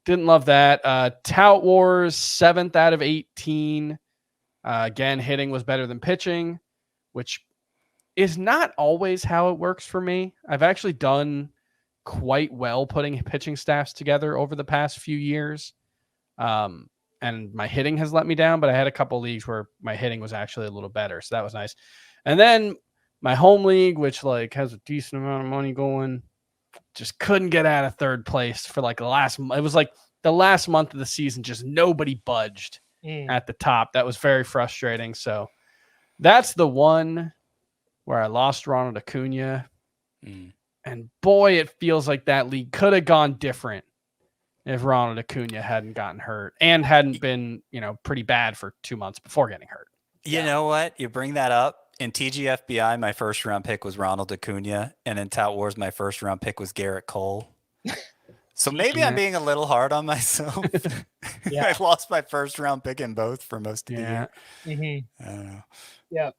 Didn't love that. Tout Wars, 7th out of 18. Again, hitting was better than pitching, which is not always how it works for me. I've actually done quite well putting pitching staffs together over the past few years. And my hitting has let me down, but I had a couple leagues where my hitting was actually a little better. So that was nice. And then my home league, which like has a decent amount of money going, just couldn't get out of third place for like it was like the last month of the season, just nobody budged at the top. That was very frustrating. So that's the one where I lost Ronald Acuna. And boy, it feels like that league could have gone different if Ronald Acuna hadn't gotten hurt and hadn't been, pretty bad for 2 months before getting hurt. You know what? You bring that up. In TGFBI, my first round pick was Ronald Acuna, and in Tout Wars, my first round pick was Garrett Cole. So maybe I'm being a little hard on myself. I lost my first round pick in both for most of the year. I don't know. Yeah.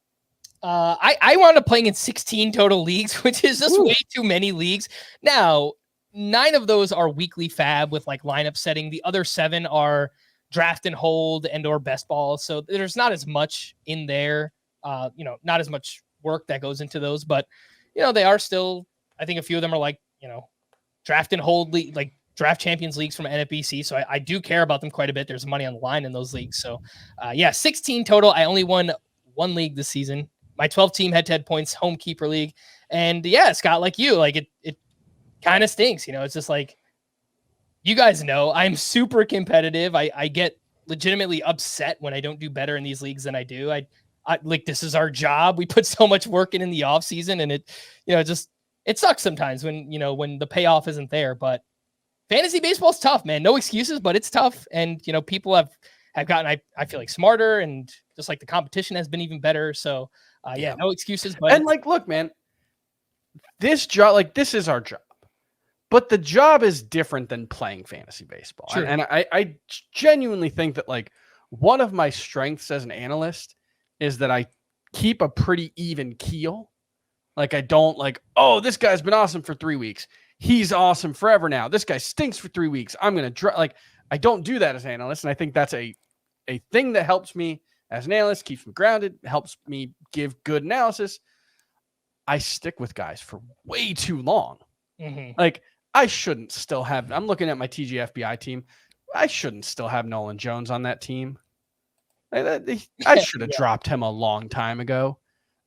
I wound up playing in 16 total leagues, which is just way too many leagues. Now, 9 of those are weekly fab with like lineup setting. The other 7 are draft and hold and or best ball. So there's not as much in there. Not as much work that goes into those, but they are still, I think a few of them are like, draft and hold league, like draft champions leagues from NFBC. So I do care about them quite a bit. There's money on the line in those leagues. So 16 total. I only won 1 league this season. My 12 team head-to-head points home keeper league. And Scott, like you, like it kind of stinks. It's just like, you guys know I'm super competitive. I get legitimately upset when I don't do better in these leagues than I do. I like, this is our job. We put so much work in the off season, and it sucks sometimes when the payoff isn't there, but fantasy baseball is tough, man. No excuses, but it's tough. And, people have gotten, I feel like, smarter, and just like the competition has been even better. So no excuses. But look, man, this job, this is our job, but the job is different than playing fantasy baseball. Sure. And I genuinely think that one of my strengths as an analyst is that I keep a pretty even keel. Like, I don't this guy's been awesome for 3 weeks. He's awesome forever now. This guy stinks for 3 weeks. I'm going to I don't do that as an analyst. And I think that's a thing that helps me as an analyst, keeps me grounded, helps me give good analysis. I stick with guys for way too long. I shouldn't still have, I'm looking at my TGFBI team. I shouldn't still have Nolan Jones on that team. I should have dropped him a long time ago.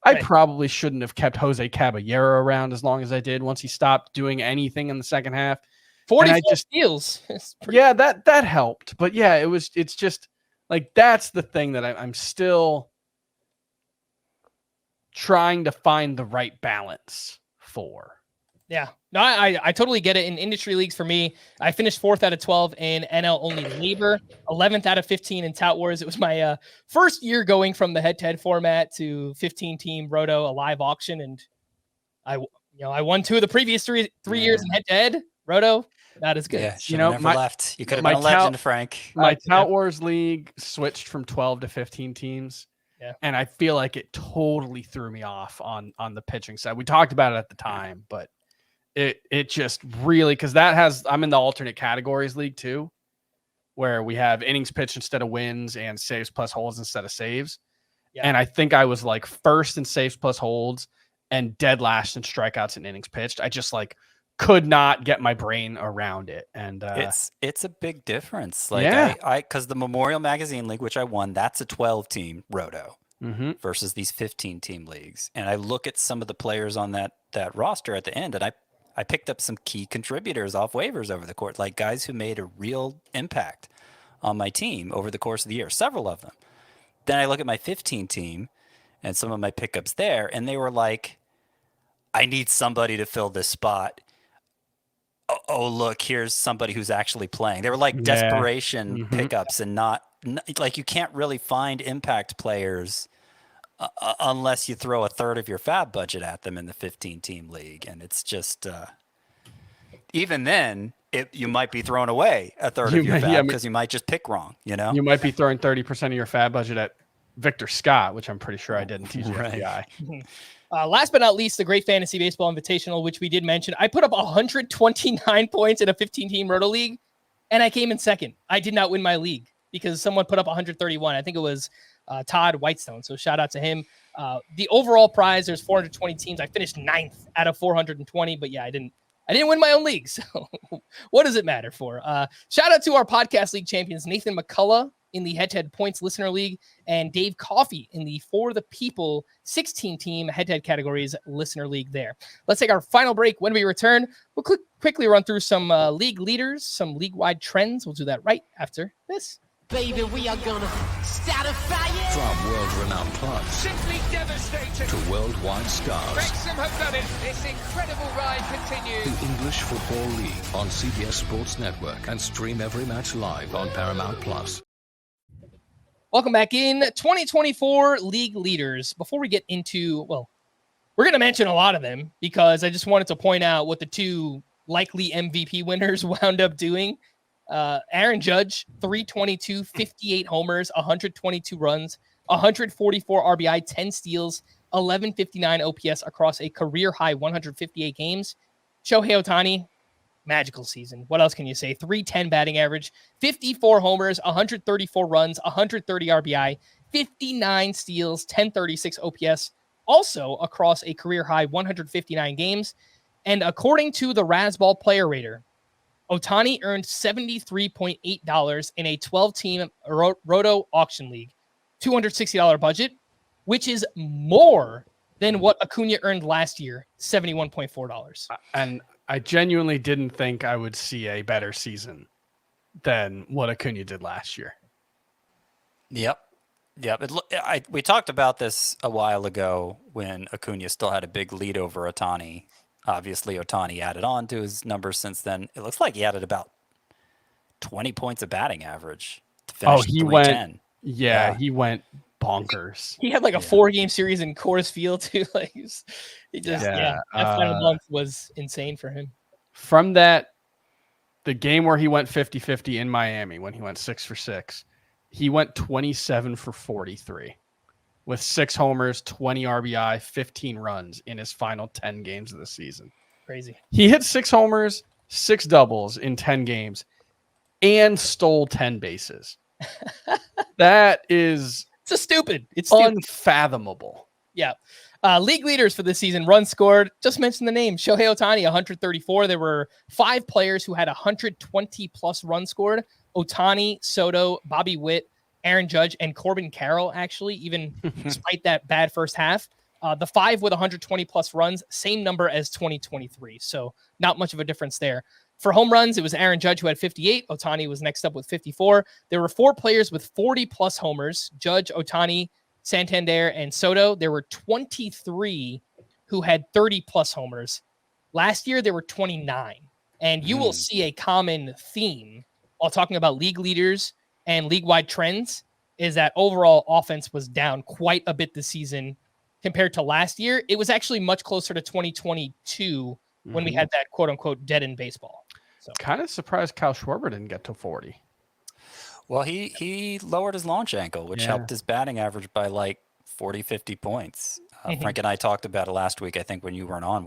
I probably shouldn't have kept Jose Caballero around as long as I did once he stopped doing anything in the second half. 44 steals. That helped. But it's just that's the thing that I'm still trying to find the right balance for. Yeah. No, I totally get it. In industry leagues, for me, I finished 4th out of 12 in NL only labor, 11th out of 15 in Tout Wars. It was my first year going from the head-to-head format to 15-team roto, a live auction, and I won 2 of the previous three years in head-to-head roto. Not as good. Yeah, never left. You could have been a legend, Frank. My Tout Wars league switched from 12 to 15 teams. Yeah. And I feel like it totally threw me off on the pitching side. We talked about it at the time, but it just really, because I'm in the alternate categories league too, where we have innings pitched instead of wins and saves plus holds instead of saves. Yeah. And I think I was first in saves plus holds and dead last in strikeouts and innings pitched. I just could not get my brain around it. And it's a big difference. Because the Memorial Magazine League, which I won, that's a 12-team roto versus these 15-team leagues. And I look at some of the players on that roster at the end, and I picked up some key contributors off waivers over the course, like guys who made a real impact on my team over the course of the year, several of them. Then I look at my 15 team and some of my pickups there, and they were like, I need somebody to fill this spot. Oh, look, here's somebody who's actually playing. They were desperation pickups, and not you can't really find impact players unless you throw a third of your fab budget at them in the 15-team league. And it's just, even then, you might be throwing away a third of your fab because you might just pick wrong, You might be throwing 30% of your fab budget at Victor Scott, which I'm pretty sure I did in TGFBI. Right. Last but not least, the Great Fantasy Baseball Invitational, which we did mention. I put up 129 points in a 15-team roto league. and I came in second. I did not win my league because someone put up 131. I think it was Todd Whitestone. So shout out to him. The overall prize, there's 420 teams. I finished 9th out of 420, but yeah, I didn't win my own league. So what does it matter for? Shout out to our podcast league champions, Nathan McCullough in the head-to-head points listener league and Dave Coffey in the For the People 16 team head-to-head categories listener league there. Let's take our final break. When we return, we'll quickly run through some league leaders, some league-wide trends. We'll do that right after this. Baby, we are gonna start a fire. From world-renowned clubs Simply devastating. to worldwide stars, Wrexham have done it. This incredible ride continues. the English Football League on CBS Sports Network, and stream every match live on Paramount Plus. Welcome back in 2024 league leaders. Before we get into, well, we're going to mention a lot of them because I just wanted to point out what the two likely MVP winners wound up doing. Aaron Judge, 322, 58 homers, 122 runs, 144 RBI, 10 steals, 1159 OPS across a career high 158 games. Shohei Ohtani, magical season. What else can you say? 310 batting average, 54 homers, 134 runs, 130 RBI, 59 steals, 1036 OPS, also across a career high 159 games. And according to the Razzball Player Rater, Ohtani earned $73.8 in a 12-team Roto auction league, $260 budget, which is more than what Acuna earned last year, $71.4. And I genuinely didn't think I would see a better season than what Acuna did last year. Yep. We talked about this a while ago when Acuna still had a big lead over Ohtani. Obviously, Ohtani added on to his numbers since then. It looks like he added about 20 points of batting average to finish 310. He went bonkers. He had like a 4-game series in Coors Field too. Like that final month was insane for him. From that, the game where he went 50-50 in Miami when he went 6 for 6, he went 27 for 43 with 6 homers, 20 RBI, 15 runs in his final 10 games of the season. Crazy. He hit 6 homers, 6 doubles in 10 games and stole 10 bases. It's stupid. unfathomable. Yeah. League leaders for this season, runs scored. Just mentioned the name, Shohei Ohtani, 134. There were 5 players who had 120-plus runs scored. Ohtani, Soto, Bobby Witt, Aaron Judge, and Corbin Carroll, actually, even despite that bad first half. The 5 with 120-plus runs, same number as 2023. So not much of a difference there. For home runs, it was Aaron Judge who had 58. Ohtani was next up with 54. There were 4 players with 40-plus homers, Judge, Ohtani, Santander, and Soto. There were 23 who had 30-plus homers. Last year, there were 29. And you will see a common theme while talking about league leaders and league-wide trends is that overall offense was down quite a bit this season compared to last year. It was actually much closer to 2022 when we had that quote-unquote dead in baseball. So Kind of surprised Kyle Schwarber didn't get to 40. Well, he lowered his launch angle, which helped his batting average by like 40, 50 points. Frank and I talked about it last week, I think, when you weren't on.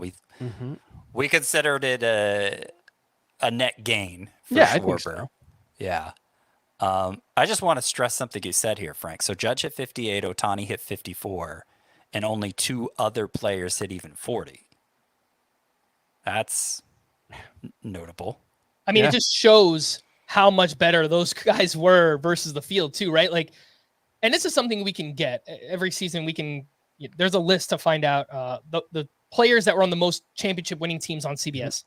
We considered it a net gain for Schwarber. I think so. Yeah. I just want to stress something you said here, Frank. So Judge hit 58, Ohtani hit 54, and only 2 other players hit even 40. That's notable. I mean, it just shows how much better those guys were versus the field too, right? Like, and this is something we can get every season. There's a list to find out the players that were on the most championship winning teams on CBS.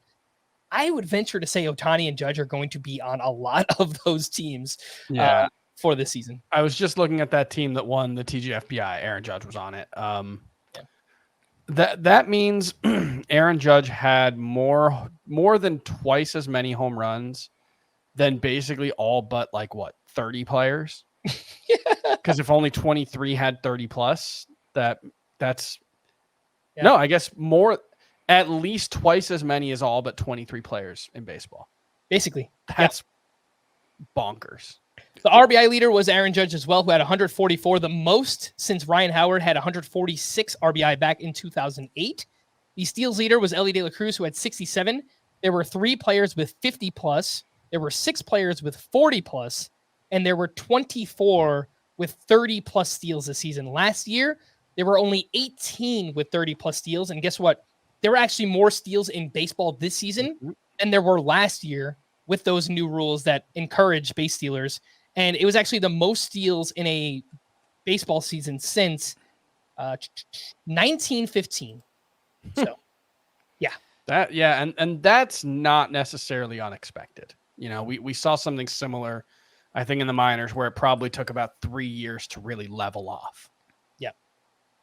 I would venture to say Ohtani and Judge are going to be on a lot of those teams for this season. I was just looking at that team that won the TGFBI. Aaron Judge was on it. That means Aaron Judge had more than twice as many home runs than basically all but 30 players. Because if only 23 had 30 plus, that's no, I guess more. At least twice as many as all but 23 players in baseball. Basically. That's bonkers. The RBI leader was Aaron Judge as well, who had 144, the most since Ryan Howard had 146 RBI back in 2008. The steals leader was Ellie De La Cruz, who had 67. There were 3 players with 50 plus. there were 6 players with 40 plus, and there were 24 with 30 plus steals this season. Last year, there were only 18 with 30 plus steals. And guess what? There were actually more steals in baseball this season than there were last year with those new rules that encourage base stealers. And it was actually the most steals in a baseball season since 1915. So, yeah. And that's not necessarily unexpected. You know, we saw something similar, I think, in the minors, where it probably took about 3 years to really level off. Yeah.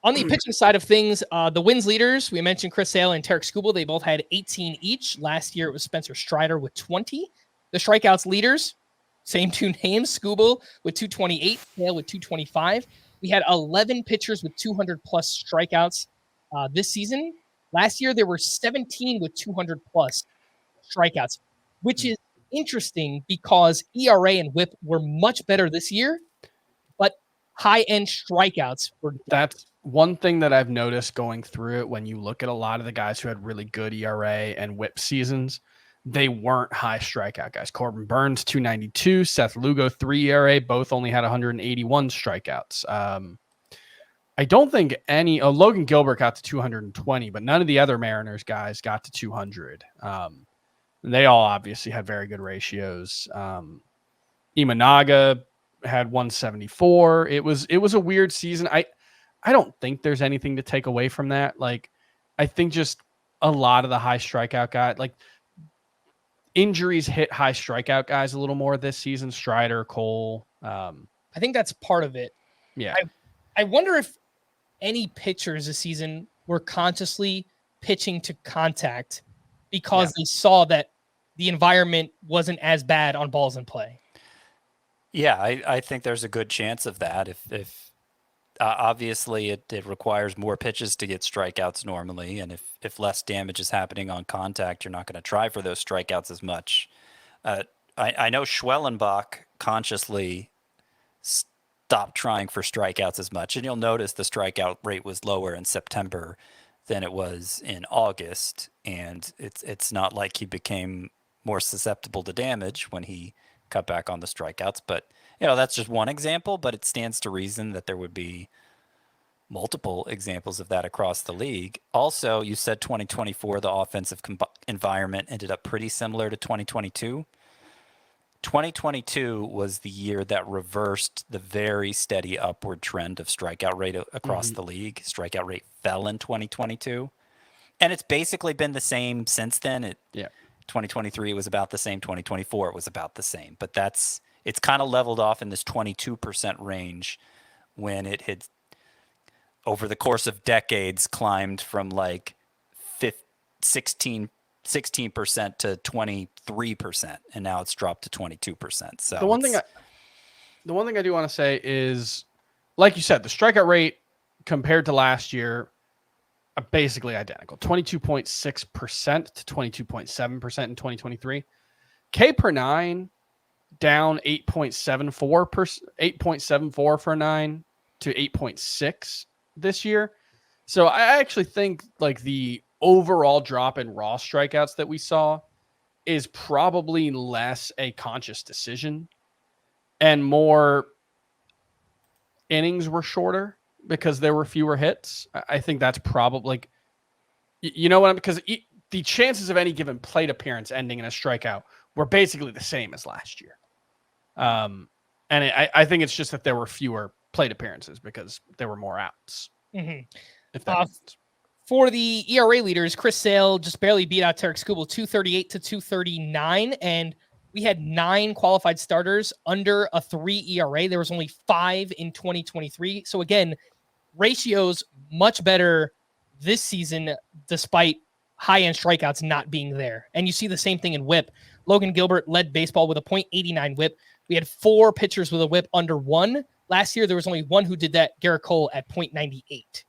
On the pitching side of things, the wins leaders, we mentioned Chris Sale and Tarek Skubal. They both had 18 each. Last year, it was Spencer Strider with 20. The strikeouts leaders, same 2 names, Skubal with 228, Sale with 225. We had 11 pitchers with 200 plus strikeouts this season. Last year, there were 17 with 200 plus strikeouts, which is interesting because ERA and WHIP were much better this year, but high-end strikeouts were down. That's one thing that I've noticed going through it. When you look at a lot of the guys who had really good ERA and WHIP seasons, they weren't high strikeout guys. Corbin Burns, 292, Seth Lugo, 3 ERA, both only had 181 strikeouts. I don't think Logan Gilbert got to 220, but none of the other Mariners guys got to 200. They all obviously had very good ratios. Imanaga had 174. It was a weird season. I don't think there's anything to take away from that. Like, I think just a lot of the high strikeout guys, like, injuries hit high strikeout guys a little more this season. Strider, Cole. I think that's part of it. Yeah. I wonder if any pitchers this season were consciously pitching to contact because they saw that the environment wasn't as bad on balls in play. Yeah, I think there's a good chance of that. If obviously it requires more pitches to get strikeouts normally, and if less damage is happening on contact, you're not going to try for those strikeouts as much. I know Schwellenbach consciously stopped trying for strikeouts as much, and you'll notice the strikeout rate was lower in September than it was in August, and it's not like he became more susceptible to damage when he cut back on the strikeouts. But that's just one example, but it stands to reason that there would be multiple examples of that across the league. Also, you said 2024, the offensive environment ended up pretty similar to 2022. 2022 was the year that reversed the very steady upward trend of strikeout rate across the league. Strikeout rate fell in 2022. And it's basically been the same since then. 2023 was about the same. 2024 was about the same. But it's kind of leveled off in this 22% range when it had, over the course of decades, climbed from like 16% to 23%, and now it's dropped to 22%. So the one thing I do want to say is, like you said, the strikeout rate compared to last year are basically identical, 22.6% to 22.7% in 2023. K per 9 down 8.74 for 9 to 8.6 this year. So I actually think like the overall drop in raw strikeouts that we saw is probably less a conscious decision and more innings were shorter because there were fewer hits. I think that's probably like, because the chances of any given plate appearance ending in a strikeout were basically the same as last year. And I think it's just that there were fewer plate appearances because there were more outs. Mm-hmm. If that makes sense. For the ERA leaders, Chris Sale just barely beat out Tarek Skubal, 238 to 239, and we had 9 qualified starters under a 3 ERA. There was only 5 in 2023. So again, ratios much better this season despite high-end strikeouts not being there. And you see the same thing in WHIP. Logan Gilbert led baseball with a .89 WHIP. We had 4 pitchers with a WHIP under 1. Last year, there was only 1 who did that, Garrett Cole, at .98.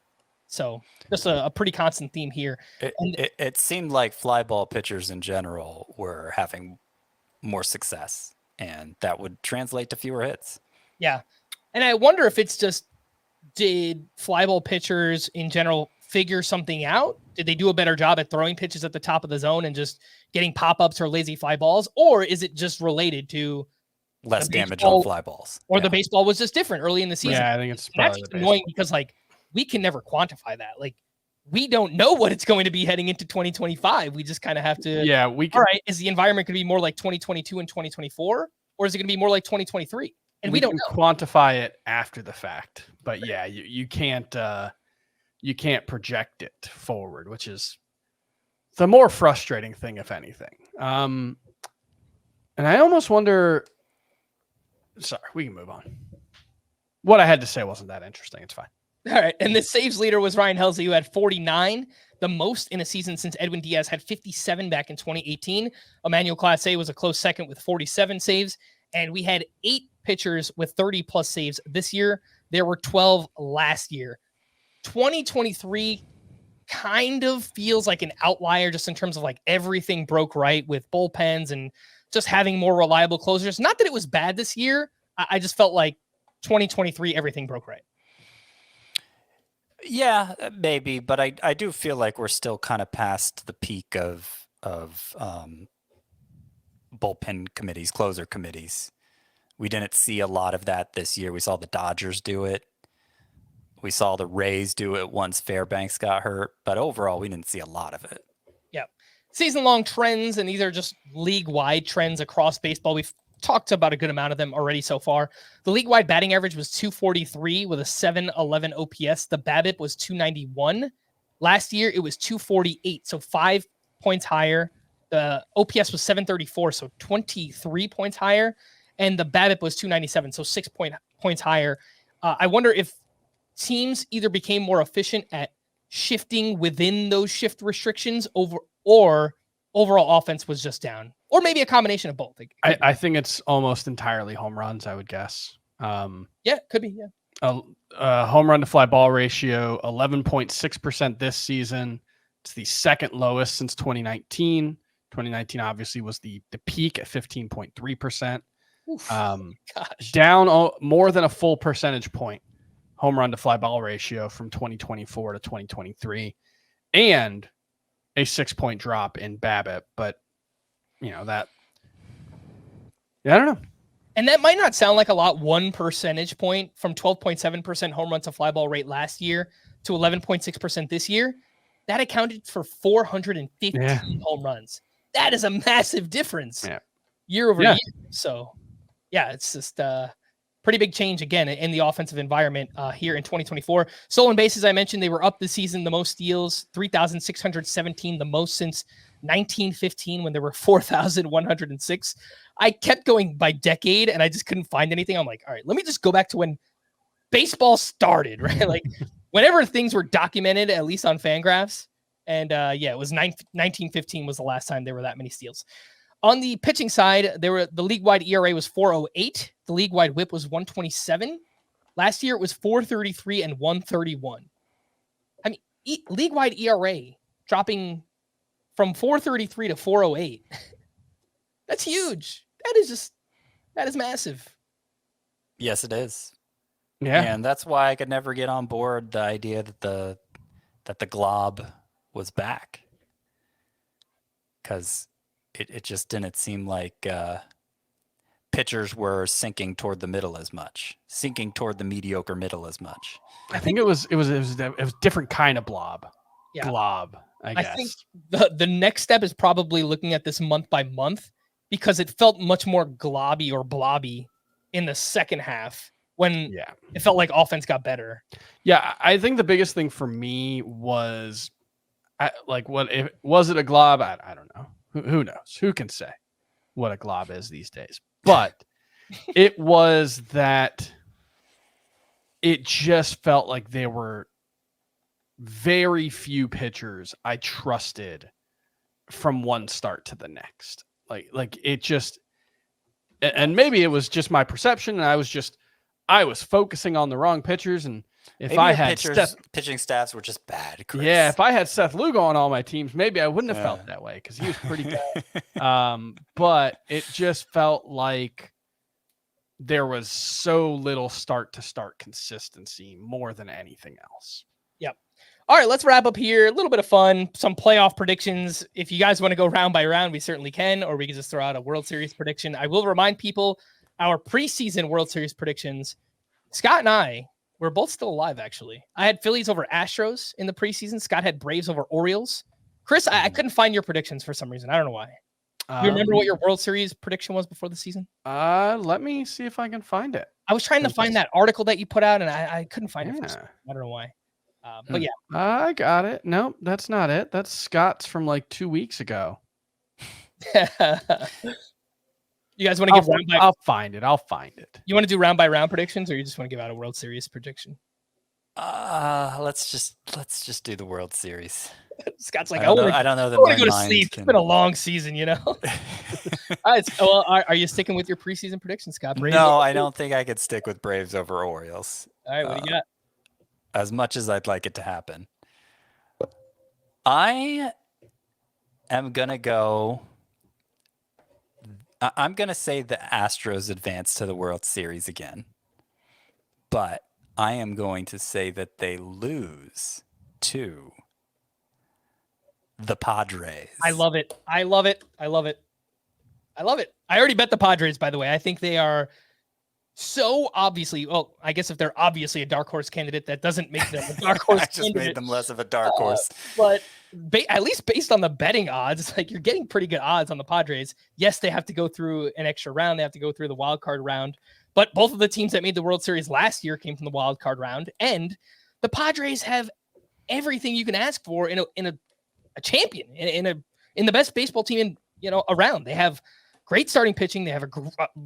So just a pretty constant theme here. It seemed like fly ball pitchers in general were having more success, and that would translate to fewer hits. Yeah. And I wonder if it's just, did fly ball pitchers in general figure something out? Did they do a better job at throwing pitches at the top of the zone and just getting pop-ups or lazy fly balls? Or is it just related to less damage on fly balls? Or the baseball was just different early in the season? Yeah, I think it's and that's just annoying because like we can never quantify that. Like we don't know what it's going to be heading into 2025. We just kind of have to. Yeah, all right, is the environment going to be more like 2022 and 2024, or is it going to be more like 2023? And we don't know. Quantify it after the fact, but yeah, you can't project it forward, which is the more frustrating thing, if anything. And I almost wonder. Sorry, we can move on. What I had to say wasn't that interesting. It's fine. All right. And the saves leader was Ryan Helsley, who had 49, the most in a season since Edwin Diaz had 57 back in 2018. Emmanuel Clase was a close second with 47 saves. And we had 8 pitchers with 30-plus saves this year. There were 12 last year. 2023 kind of feels like an outlier just in terms of like everything broke right with bullpens and just having more reliable closers. Not that it was bad this year. I just felt like 2023, everything broke right. Yeah, maybe, but I do feel like we're still kind of past the peak of bullpen committees, closer committees. We didn't see a lot of that this year. We saw the Dodgers do it. We saw the Rays do it once Fairbanks got hurt, but overall we didn't see a lot of it. Yeah. Season-long trends, and these are just league-wide trends across baseball. We've talked about a good amount of them already so far. The league-wide batting average was 243 with a 711 OPS. The BABIP was 291. Last year, it was 248, so 5 points higher. The OPS was 734, so 23 points higher. And the BABIP was 297, so 6 points higher. I wonder if teams either became more efficient at shifting within those shift restrictions or overall offense was just down, or maybe a combination of both. I think it's almost entirely home runs, I would guess. Yeah, could be. Yeah. Home run to fly ball ratio, 11.6% this season. It's the second lowest since 2019. 2019 obviously was the peak at 15.3%. Down more than a full percentage point. Home run to fly ball ratio from 2024 to 2023, and a 6-point drop in BABIP. But I don't know. And that might not sound like a lot, 1 percentage point from 12.7% home run to fly ball rate last year to 11.6% this year. That accounted for 415 home runs. That is a massive difference year over year. So yeah, it's just pretty big change again in the offensive environment here in 2024. Stolen bases, I mentioned, they were up this season, the most steals, 3,617, the most since 1915 when there were 4,106. I kept going by decade and I just couldn't find anything. I'm like, all right, let me just go back to when baseball started, right? Like whenever things were documented, at least on Fangraphs. And it was 1915 was the last time there were that many steals. On the pitching side, the league-wide ERA was 4.08. The league-wide WHIP was 127. Last year, it was 4.33 and 1.31. I mean, league-wide ERA dropping from 4.33 to 4.08. That's huge. That is massive. Yes, it is. Yeah, and that's why I could never get on board the idea that the glob was back, because it just didn't seem like pitchers were sinking toward the middle as much, sinking toward the mediocre middle as much. I think it was a different kind of blob. Yeah. Glob, I guess. I think the next step is probably looking at this month by month, because it felt much more globby or blobby in the second half when it felt like offense got better. Yeah, I think the biggest thing for me was was it a glob? I don't know. Who knows? Who can say what a glob is these days? But it was that it just felt like there were very few pitchers I trusted from one start to the next. Like it just, and maybe it was just my perception, and I was focusing on the wrong pitchers. And if maybe I had pitching staffs were just bad, Chris. Yeah, if I had Seth Lugo on all my teams, maybe I wouldn't have felt that way, because he was pretty bad. But it just felt like there was so little start-to-start consistency more than anything else. Yep. All right, let's wrap up here. A little bit of fun, some playoff predictions. If you guys want to go round by round, we certainly can, or we can just throw out a World Series prediction. I will remind people our preseason World Series predictions. Scott and I, we're both still alive, actually. I had Phillies over Astros in the preseason. Scott had Braves over Orioles. Chris, I couldn't find your predictions for some reason. I don't know why. You remember what your World Series prediction was before the season? Let me see if I can find it. I was trying to find that article that you put out, and I couldn't find it. For some reason. I don't know why. But yeah. I got it. Nope, that's not it. That's Scott's from like 2 weeks ago. You guys want to give round by? I'll find it. You want to do round by round predictions, or you just want to give out a World Series prediction? Let's just do the World Series. Scott's like, I don't know that I want to my go to mind sleep. can- It's been a long season, you know. All right. Well, are you sticking with your preseason predictions, Scott? Braves No, over I don't think I could stick with Braves over Orioles. All right. What do you got? As much as I'd like it to happen. I am going to go. I'm going to say the Astros advance to the World Series again. But I am going to say that they lose to the Padres. I love it. I already bet the Padres, by the way. I think they are so obviously, well, I guess if they're obviously a dark horse candidate, that doesn't make them a dark horse I just candidate. made them less of a dark horse. But at least based on the betting odds, it's like you're getting pretty good odds on the Padres. Yes, they have to go through an extra round. They have to go through the wild card round. But both of the teams that made the World Series last year came from the wild card round. And the Padres have everything you can ask for in a champion, in the best baseball team around. They have great starting pitching. They have a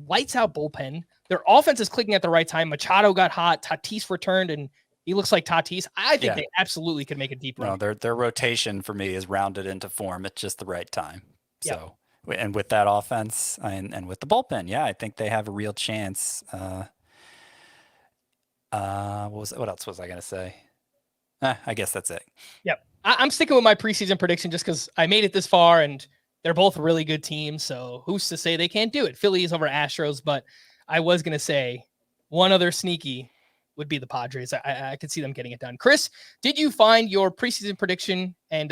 lights out bullpen. Their offense is clicking at the right time. Machado got hot. Tatis returned, and he looks like Tatis. I think they absolutely could make a deep run. No, their rotation for me is rounded into form at just the right time. So, and with that offense and with the bullpen, I think they have a real chance. What else was I going to say? I guess that's it. Yep. I'm sticking with my preseason prediction just because I made it this far, and they're both really good teams. So who's to say they can't do it? Phillies over Astros, but I was going to say one other sneaky would be the Padres. I could see them getting it done. Chris, did you find your preseason prediction, and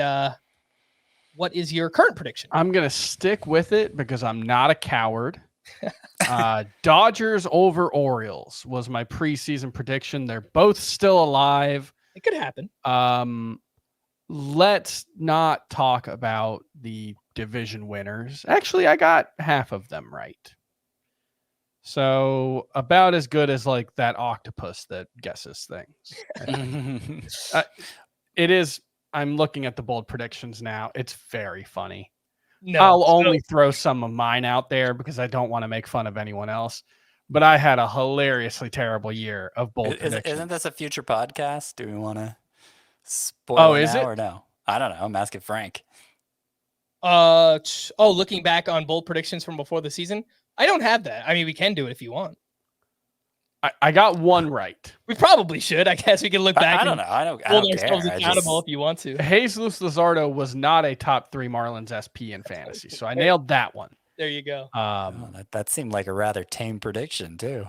what is your current prediction? I'm going to stick with it because I'm not a coward. Dodgers over Orioles was my preseason prediction. They're both still alive. It could happen. Let's not talk about the division winners. Actually, I got half of them right. So about as good as like that octopus that guesses things. It is. I'm looking at the bold predictions now. It's very funny. No, I'll only throw some of mine out there because I don't want to make fun of anyone else. But I had a hilariously terrible year of bold predictions. Isn't this a future podcast? Do we want to spoil it now or no? I don't know. I'm asking Frank. Looking back on bold predictions from before the season, I don't have that. I mean, we can do it if you want. I got one right. We probably should. I guess we can look back. I don't know. I don't hold care. ourselves accountable if you want to. Jesus Luzardo was not a top 3 Marlins SP in fantasy, so I nailed that one. There you go. That seemed like a rather tame prediction too.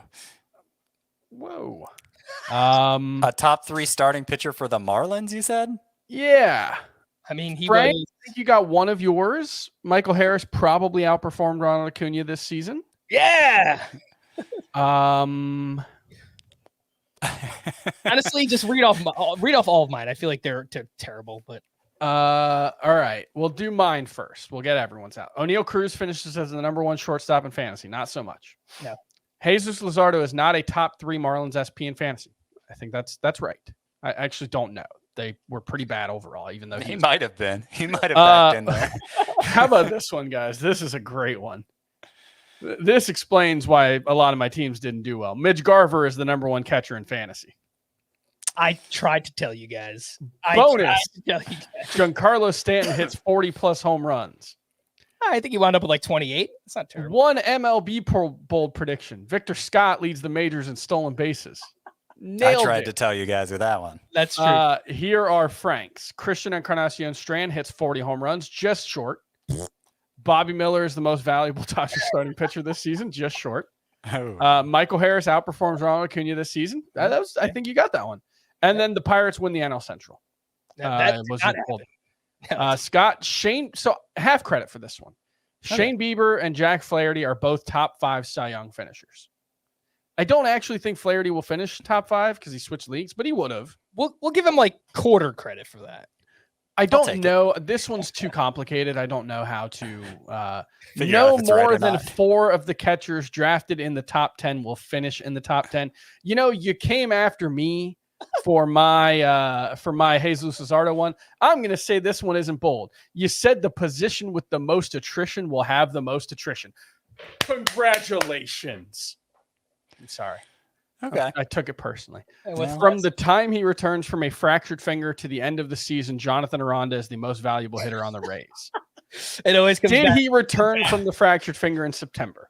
Whoa. A top 3 starting pitcher for the Marlins, you said? Yeah. I mean, Frank, I think you got one of yours. Michael Harris probably outperformed Ronald Acuna this season. Yeah. Honestly, just read off all of mine. I feel like they're terrible, but all right, we'll do mine first. We'll get everyone's out. O'Neal Cruz finishes as the number 1 shortstop in fantasy. Not so much. No. Jesus Luzardo is not a top 3 Marlins SP in fantasy. I think that's right. I actually don't know. They were pretty bad overall, even though he might have been. He might have backed in there. How about this one, guys? This is a great one. This explains why a lot of my teams didn't do well. Midge Garver is the number 1 catcher in fantasy. I tried to tell you guys. Bonus. Giancarlo Stanton hits 40+ home runs. I think he wound up with like 28. It's not terrible. One MLB bold prediction. Victor Scott leads the majors in stolen bases. Nailed I tried it. to tell you guys with that one. That's true. Here are Frank's. Christian Encarnacion Strand hits 40 home runs, just short. Bobby Miller is the most valuable Dodgers starting pitcher this season, just short. Michael Harris outperforms Ronald Acuna this season. I think you got that one. And then the Pirates win the NL Central. wasn't pulled. Scott, Shane, so half credit for this one. Okay. Shane Bieber and Jack Flaherty are both top 5 Cy Young finishers. I don't actually think Flaherty will finish top 5 because he switched leagues, but he would have. We'll give him like quarter credit for that. I don't know. This one's too complicated. I don't know how to know more than 4 of the catchers drafted in the top 10 will finish in the top 10. You know, you came after me for my Jesus Luzardo one. I'm going to say this one isn't bold. You said the position with the most attrition will have the most attrition. Congratulations. I'm sorry. Okay. I took it personally. From the time he returns from a fractured finger to the end of the season, Jonathan Aranda is the most valuable hitter on the Rays. It always comes Did back. he return from the fractured finger in September?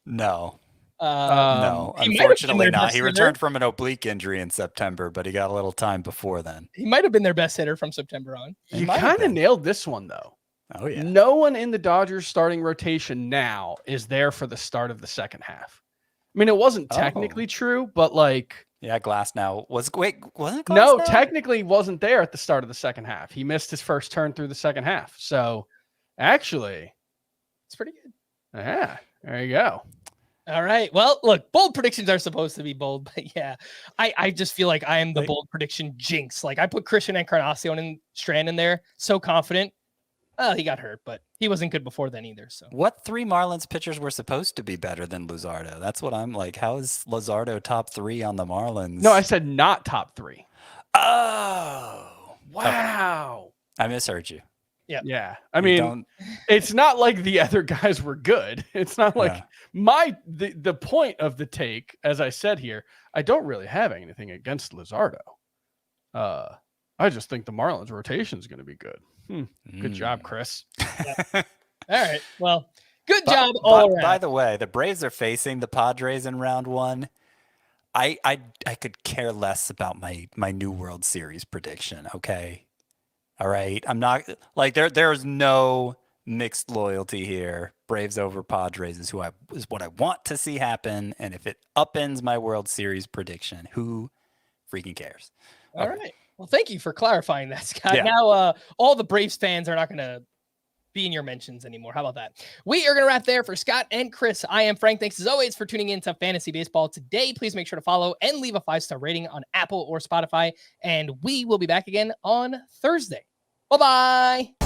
No. No, unfortunately not. He returned from an oblique injury in September, but he got a little time before then. He might have been their best hitter from September on. You kind of nailed this one, though. Oh, yeah. No one in the Dodgers starting rotation now is there for the start of the second half. I mean, it wasn't technically true, but like... Yeah, Glasnow wasn't Glasnow? No, technically wasn't there at the start of the second half. He missed his first turn through the second half. So, actually... It's pretty good. Yeah, there you go. All right. Well, look, bold predictions are supposed to be bold, but yeah, I just feel like I am the bold prediction jinx. Like I put Christian Encarnacion and Strand in there, so confident. He got hurt, but he wasn't good before then either. So what 3 Marlins pitchers were supposed to be better than Luzardo? That's what I'm like. How is Luzardo top 3 on the Marlins? No, I said not top 3. Oh, wow. I misheard you. Yeah. I mean, it's not like the other guys were good. It's not like the point of the take, as I said here, I don't really have anything against Luzardo. I just think the Marlins rotation is going to be good. Good job, Chris. All right. Well, good job all around. By the way, the Braves are facing the Padres in round 1. I could care less about my new World Series prediction. Okay. All right. I'm not like there's no mixed loyalty here. Braves over Padres is what I want to see happen. And if it upends my World Series prediction, who freaking cares? All right. Well, thank you for clarifying that, Scott. Yeah. Now, all the Braves fans are not going to be in your mentions anymore. How about that? We are going to wrap there for Scott and Chris. I am Frank. Thanks as always for tuning in to Fantasy Baseball today. Please make sure to follow and leave a 5-star rating on Apple or Spotify. And we will be back again on Thursday. Bye-bye.